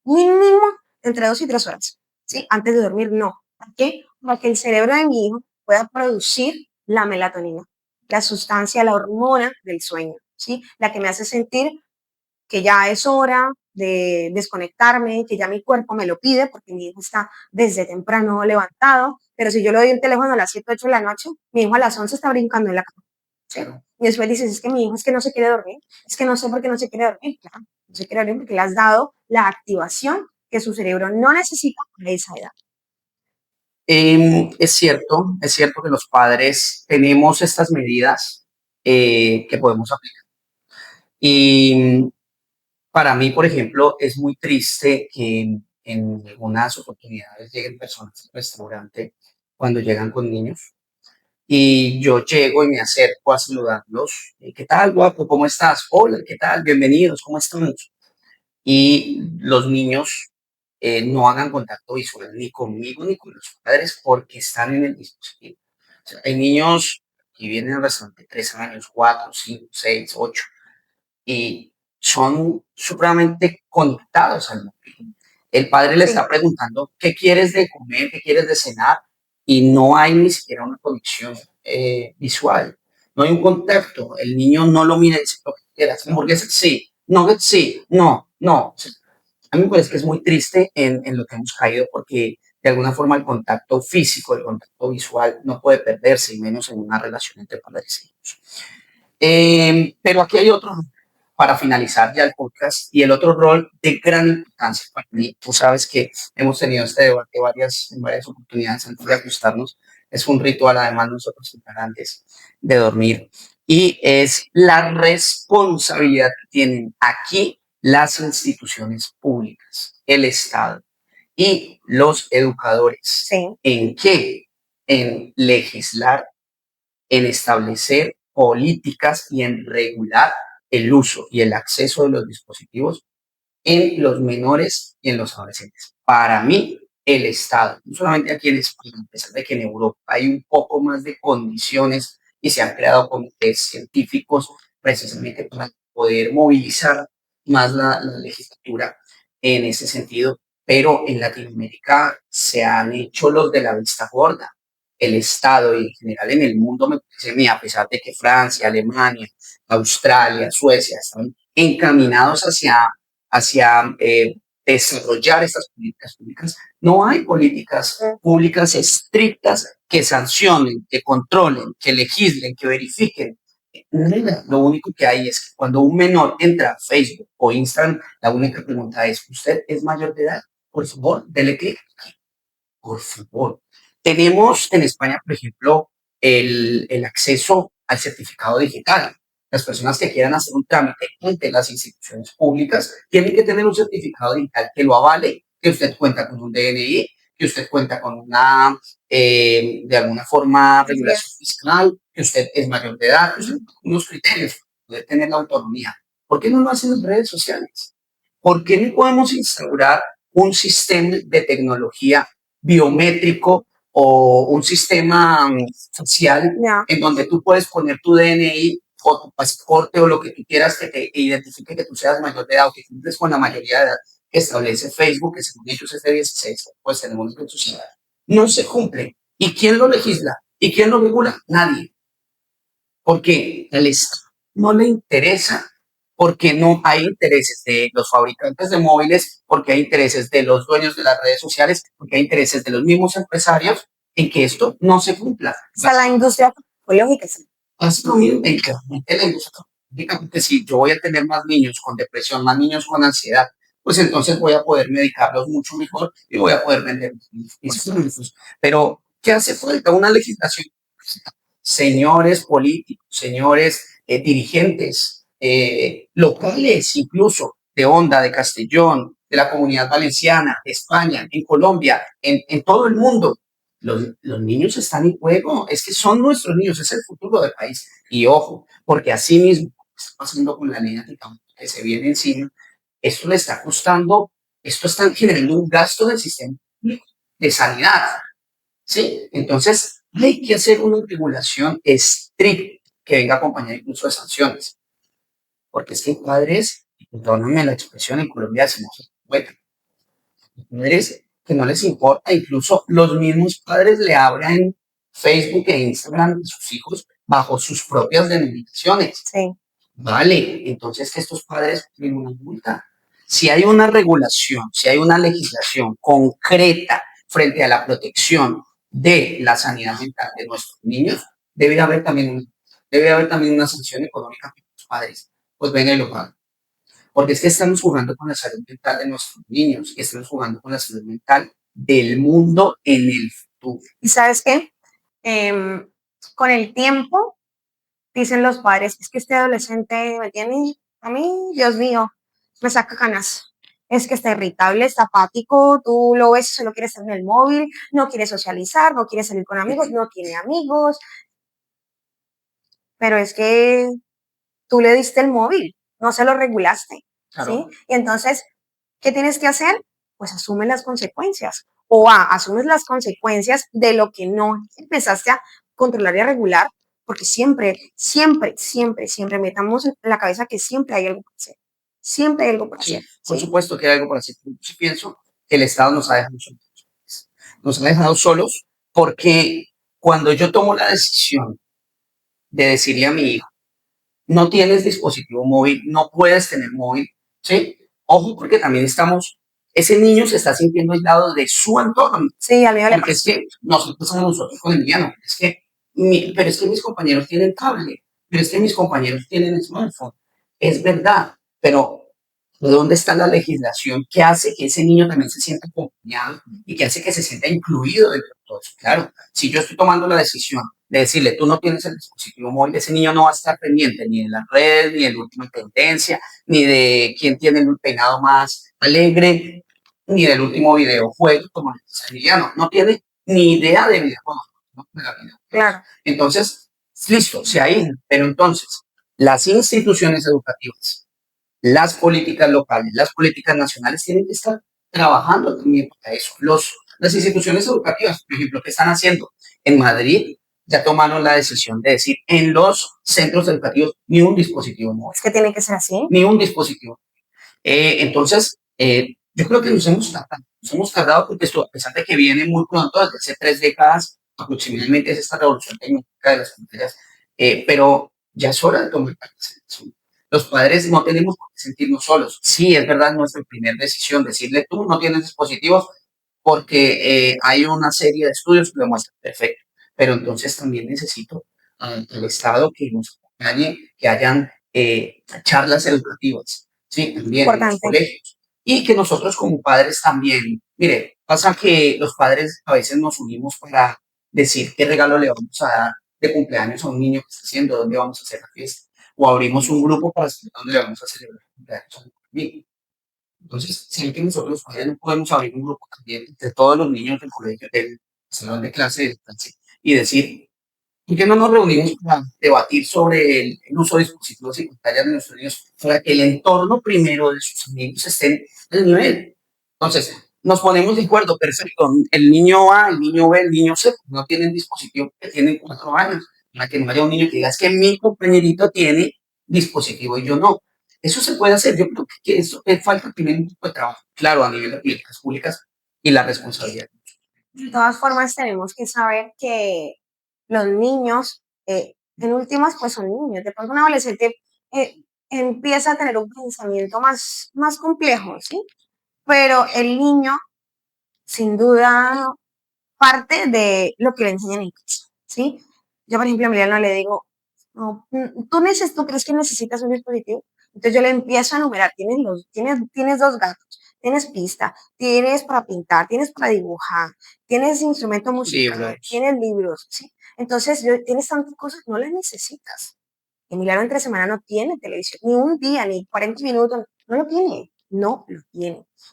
[SPEAKER 1] Mínimo entre 2 y 3 horas, ¿sí? Antes de dormir, no. ¿Para qué? Para que el cerebro de mi hijo pueda producir la melatonina, la sustancia, la hormona del sueño, ¿sí? La que me hace sentir que ya es hora de desconectarme, que ya mi cuerpo me lo pide, porque mi hijo está desde temprano levantado, pero si yo le doy el teléfono a las 7, 8 de la noche, mi hijo a las 11 está brincando en la cama, ¿sí? Y después dices, es que mi hijo es que no se quiere dormir, es que no sé por qué no se quiere dormir, claro, no se quiere dormir porque le has dado la activación que su cerebro no necesita a esa edad.
[SPEAKER 2] Es cierto que los padres tenemos estas medidas que podemos aplicar. Y para mí, por ejemplo, es muy triste que en algunas oportunidades lleguen personas al restaurante cuando llegan con niños. Y yo llego y me acerco a saludarlos. ¿Qué tal, guapo? ¿Cómo estás? Hola, ¿qué tal? Bienvenidos, ¿cómo estamos? Y los niños no hagan contacto visual ni conmigo ni con los padres porque están en el dispositivo. O sea, hay niños que vienen al restaurante 3 años, 4, 5, 6, 8 y son supremamente conectados al móvil. El padre le
[SPEAKER 1] Sí,
[SPEAKER 2] está preguntando qué quieres de comer, qué quieres de cenar y no hay ni siquiera una conexión visual. No hay un contacto. El niño no lo mira y dice lo que quieras. Hamburguesas sí, nuggets sí, no, no. O sea, a mí me parece que es muy triste en lo que hemos caído porque de alguna forma el contacto físico, el contacto visual no puede perderse y menos en una relación entre padres e hijos. Pero aquí hay otro, para finalizar ya el podcast, y el otro rol de gran importancia para mí. Tú sabes que hemos tenido este debate en varias oportunidades antes de ajustarnos. Es un ritual, además, nosotros antes de dormir. Y es la responsabilidad que tienen aquí las instituciones públicas, el Estado y los educadores.
[SPEAKER 1] sí,
[SPEAKER 2] ¿En qué? En legislar, en establecer políticas y en regular el uso y el acceso de los dispositivos en los menores y en los adolescentes. Para mí, el Estado, no solamente aquí en España, a pesar de que en Europa hay un poco más de condiciones y se han creado comités científicos precisamente para poder movilizar más la legislatura en ese sentido, pero en Latinoamérica se han hecho los de la vista gorda. El Estado y en general en el mundo, me parece, a pesar de que Francia, Alemania, Australia, Suecia están encaminados hacia desarrollar estas políticas públicas. No hay políticas públicas estrictas que sancionen, que controlen, que legislen, que verifiquen. Nada. Lo único que hay es que cuando un menor entra a Facebook o Instagram, la única pregunta es, ¿usted es mayor de edad? Por favor, dele clic. Por favor. Tenemos en España, por ejemplo, el acceso al certificado digital. Las personas que quieran hacer un trámite ante las instituciones públicas tienen que tener un certificado digital que lo avale, que usted cuenta con un DNI, que usted cuenta con una, de alguna forma, regulación fiscal, que usted es mayor de edad, que usted tiene unos criterios para poder tener la autonomía. ¿Por qué no lo hacen en redes sociales? ¿Por qué no podemos instaurar un sistema de tecnología biométrico o un sistema facial
[SPEAKER 1] ya.
[SPEAKER 2] en donde tú puedes poner tu DNI o tu pasaporte o lo que tú quieras que te identifique que tú seas mayor de edad o que cumples con la mayoría de edad que establece Facebook, que según ellos es de 16, pues tenemos que sociedad. No se cumple. ¿Y quién lo legisla? ¿Y quién lo regula? Nadie. Porque al Estado no le interesa, porque no hay intereses de los fabricantes de móviles, porque hay intereses de los dueños de las redes sociales, porque hay intereses de los mismos empresarios en que esto no se cumpla.
[SPEAKER 1] O sea, la industria farmacológica, sí.
[SPEAKER 2] Básicamente, la industria farmacéutica, si yo voy a tener más niños con depresión, más niños con ansiedad, pues entonces voy a poder medicarlos mucho mejor y voy a poder vender mis productos. Pero, ¿qué hace falta? Una legislación. Señores políticos, señores dirigentes locales, incluso de Honda, de Castellón, de la Comunidad Valenciana, de España, en Colombia, en todo el mundo. Los niños están en juego, es que son nuestros niños, es el futuro del país. Y ojo, porque así mismo está pasando con la niña que se viene encima, esto le está costando, esto está generando un gasto del sistema de sanidad. ¿Sí? Entonces, hay que hacer una regulación estricta que venga acompañada incluso de sanciones, porque es que hay padres, perdóname la expresión, en Colombia decimos, bueno, padres que no les importa, incluso los mismos padres le abren Facebook e Instagram a sus hijos bajo sus propias denominaciones.
[SPEAKER 1] Sí.
[SPEAKER 2] Vale, entonces que estos padres tienen una multa. Si hay una regulación, si hay una legislación concreta frente a la protección de la sanidad mental de nuestros niños, debe haber también una sanción económica para los padres. Pues venga y lo pagan. Porque es que estamos jugando con la salud mental de nuestros niños y estamos jugando con la salud mental del mundo en el futuro.
[SPEAKER 1] ¿Y sabes qué? Con el tiempo, dicen los padres, es que este adolescente me tiene, a mí, Dios mío, me saca canas. es que está irritable, está apático, tú lo ves, solo quiere estar en el móvil, no quiere socializar, no quiere salir con amigos, no tiene amigos, pero es que tú le diste el móvil, no se lo regulaste,
[SPEAKER 2] Claro.
[SPEAKER 1] ¿sí? Y entonces, ¿qué tienes que hacer? Pues asume las consecuencias. O A, asumes las consecuencias de lo que no empezaste a controlar y a regular, porque siempre metamos en la cabeza que siempre hay algo por hacer. Siempre hay algo por hacer.
[SPEAKER 2] Sí, por
[SPEAKER 1] ¿sí?
[SPEAKER 2] supuesto que hay algo por hacer. Yo sí pienso que el Estado nos ha dejado solos. Nos ha dejado solos porque cuando yo tomo la decisión de decirle a mi hijo, no tienes dispositivo móvil, no puedes tener móvil, ¿sí? Ojo, porque también ese niño se está sintiendo aislado de su entorno.
[SPEAKER 1] Sí, a mí me
[SPEAKER 2] Porque es que nosotros con Emiliano, pero es que mis compañeros tienen tablet, pero es que mis compañeros tienen smartphone. Es verdad, pero ¿dónde está la legislación que hace que ese niño también se sienta acompañado y que hace que se sienta incluido dentro de todo eso? Claro, si yo estoy tomando la decisión de decirle, tú no tienes el dispositivo móvil, ese niño no va a estar pendiente ni de las redes, ni de la última tendencia, ni de quién tiene el peinado más alegre, ni del último videojuego, como le dice Emiliano. No tiene ni idea de videojuegos, ¿no? De la vida.
[SPEAKER 1] Claro.
[SPEAKER 2] Entonces, listo, se aísla. Pero entonces, las instituciones educativas, las políticas locales, las políticas nacionales tienen que estar trabajando también para eso. Las instituciones educativas, por ejemplo, ¿qué están haciendo? En Madrid ya tomaron la decisión de decir en los centros educativos ni un dispositivo móvil.
[SPEAKER 1] Es que tiene que ser así.
[SPEAKER 2] Ni un dispositivo. Entonces, yo creo que nos hemos tardado porque esto, a pesar de que viene muy pronto, desde hace 3 décadas aproximadamente, es esta revolución tecnológica de las pantallas, pero ya es hora de tomar parte. Los padres no tenemos por qué sentirnos solos. Sí, es verdad, nuestra primera decisión decirle tú no tienes dispositivos porque hay una serie de estudios que lo muestran perfecto. Pero entonces también necesito al Estado que nos acompañe, que hayan charlas educativas, sí, también en los colegios. Y que nosotros como padres también, mire, pasa que los padres a veces nos unimos para decir qué regalo le vamos a dar de cumpleaños a un niño que está haciendo, dónde vamos a hacer la fiesta o abrimos un grupo para saber dónde le vamos a celebrar el cumpleaños a un amigo. Entonces, si que nosotros los padres no podemos abrir un grupo también de todos los niños del colegio, del salón de clase, y decir, ¿por qué no nos reunimos para debatir sobre el uso de dispositivos y pantallas de nuestros niños para que el entorno primero de sus amigos esté al nivel? Entonces, nos ponemos de acuerdo, perfecto. El niño A, el niño B, el niño C no tienen dispositivo, que tienen 4 años. Para que no haya un niño que diga, es que mi compañerito tiene dispositivo y yo no. Eso se puede hacer. Yo creo que eso falta primero un poco de trabajo, claro, a nivel de políticas públicas y la responsabilidad.
[SPEAKER 1] De todas formas, tenemos que saber que los niños, en últimas, pues son niños. De pronto un adolescente empieza a tener un pensamiento más complejo, ¿sí? Pero el niño, sin duda, parte de lo que le enseñan en casa, ¿sí? Yo, por ejemplo, a Emiliano le digo, no, ¿tú crees que necesitas un dispositivo? Entonces yo le empiezo a enumerar, tienes 2 gatos, tienes pista, tienes para pintar, tienes para dibujar, tienes instrumento musical, tienes libros, ¿sí? Entonces tienes tantas cosas, no las necesitas. Emiliano entre semana no tiene televisión, ni un día, ni 40 minutos, no lo tiene.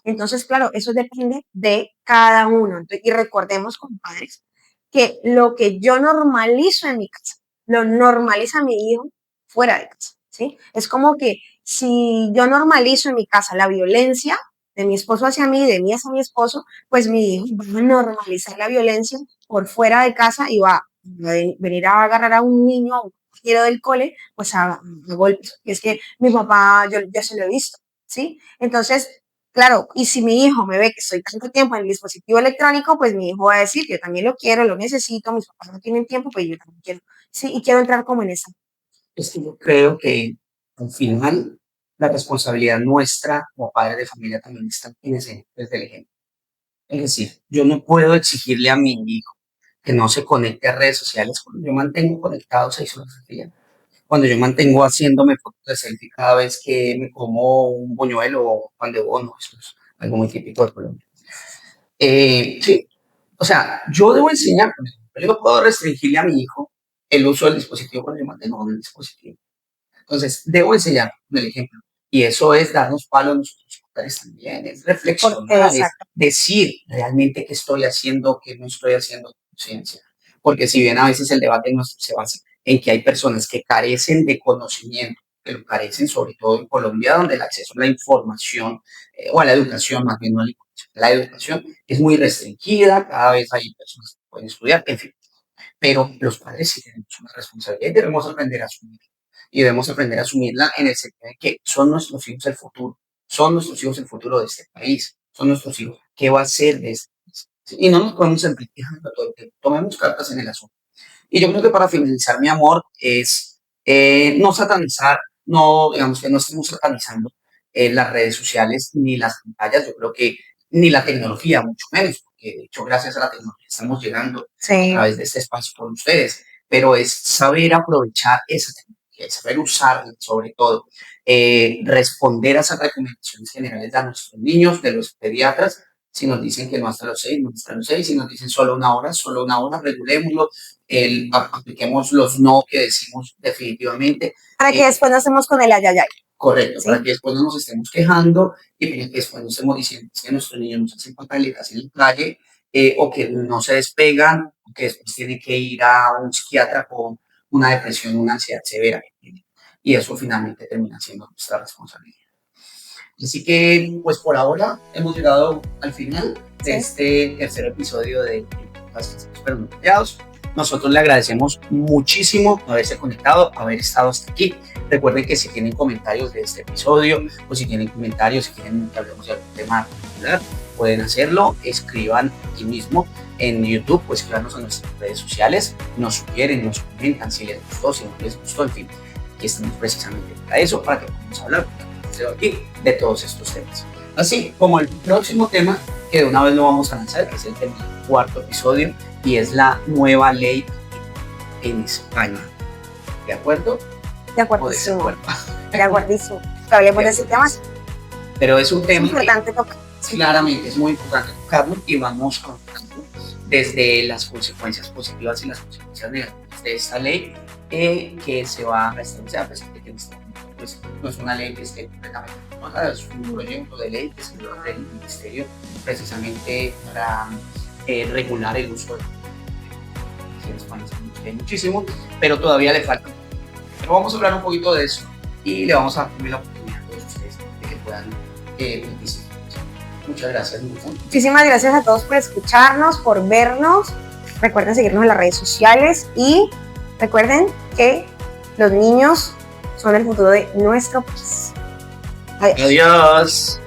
[SPEAKER 1] Entonces, claro, eso depende de cada uno. Y recordemos, compadres, que lo que yo normalizo en mi casa, lo normaliza mi hijo fuera de casa, ¿sí? Es como que si yo normalizo en mi casa la violencia de mi esposo hacia mí, de mí hacia mi esposo, pues mi hijo va a normalizar la violencia por fuera de casa y va a venir a agarrar a un niño, a un compañero del cole, pues a golpes. Y es que mi papá, yo ya se lo he visto, ¿sí? Entonces, claro, y si mi hijo me ve que estoy tanto tiempo en el dispositivo electrónico, pues mi hijo va a decir, yo también lo quiero, lo necesito, mis papás no tienen tiempo, pues yo también quiero. Sí, y quiero entrar como en esa.
[SPEAKER 2] Es que yo creo que al final la responsabilidad nuestra como padres de familia también está en ese, desde el ejemplo. Es decir, yo no puedo exigirle a mi hijo que no se conecte a redes sociales cuando yo mantengo conectado 6 horas al día. Cuando yo mantengo haciéndome fotos de selfie cada vez que me como un buñuelo o pan de bono, eso es algo muy típico de Colombia. Sí, o sea, yo debo enseñar, yo no puedo restringirle a mi hijo el uso del dispositivo cuando yo mantengo con el dispositivo. Entonces, debo enseñar con el ejemplo. Y eso es darnos palos nosotros padres también, es reflexionar, es decir realmente qué estoy haciendo, qué no estoy haciendo con conciencia. Porque si bien a veces el debate nuestro se basa en que hay personas que carecen de conocimiento, que lo carecen sobre todo en Colombia, donde el acceso a la información, o a la educación, más bien no a la información, la educación es muy restringida, cada vez hay personas que pueden estudiar, en fin. Pero los padres sí tenemos una responsabilidad y debemos aprender a asumirla. Y debemos aprender a asumirla en el sentido de que son nuestros hijos el futuro, son nuestros hijos el futuro de este país, son nuestros hijos. ¿Qué va a ser de este país? Y no nos podemos sentir quejando todo el tiempo. Tomemos cartas en el asunto. Y yo creo que para finalizar, mi amor, es no satanizar, no, digamos que no estemos satanizando las redes sociales ni las pantallas. Yo creo que ni la tecnología, mucho menos, porque de hecho, gracias a la tecnología estamos llegando a través de este espacio con ustedes. Pero es saber aprovechar esa tecnología, saber usarla, sobre todo, responder a esas recomendaciones generales de nuestros niños, de los pediatras. Si nos dicen que no hasta los 6, no hasta los 6. Si nos dicen solo una hora, regulémoslo, apliquemos los no que decimos definitivamente.
[SPEAKER 1] Para que después no estemos con el ayayay.
[SPEAKER 2] Correcto, ¿sí? Para que después no nos estemos quejando y para que después no estemos diciendo que nuestros niños nos hacen papeletas en la calle, o que no se despegan, o que después tienen que ir a un psiquiatra con una depresión, una ansiedad severa. Y eso finalmente termina siendo nuestra responsabilidad. Así que, pues por ahora hemos llegado al final de este tercer episodio de Podcast Pero No Callados. Nosotros le agradecemos muchísimo haberse conectado, haber estado hasta aquí. Recuerden que si tienen comentarios de este episodio, o si tienen comentarios, si quieren que hablemos de algún tema particular, pueden hacerlo. Escriban aquí mismo en YouTube, pues escríbanos en nuestras redes sociales, nos sugieren, nos comentan si les gustó, si no les gustó, en fin. Aquí estamos precisamente para eso, para que podamos hablar aquí de todos estos temas. Así como el próximo tema, que de una vez lo vamos a lanzar, que es el tema del cuarto episodio, y es la nueva ley en España. ¿De acuerdo?
[SPEAKER 1] De acuerdísimo. De acuerdísimo. Hablemos de ese tema.
[SPEAKER 2] Pero es un tema
[SPEAKER 1] importante tocar.
[SPEAKER 2] Claramente es muy importante tocarlo y vamos a tocarlo desde las consecuencias positivas y las consecuencias negativas de esta ley que se va a establecer, a pesar de que en este momento pues, no es una ley que esté completamente aprobada, es un proyecto de ley que se dio del Ministerio precisamente para regular el uso de en España se nos muchísimo, pero todavía le falta. Pero vamos a hablar un poquito de eso y le vamos a dar la oportunidad a todos ustedes de que puedan participar. Muchas gracias, Luisa.
[SPEAKER 1] Muchísimas gracias a todos por escucharnos, por vernos. Recuerden seguirnos en las redes sociales y recuerden que los niños son el futuro de nuestro país.
[SPEAKER 2] Adiós.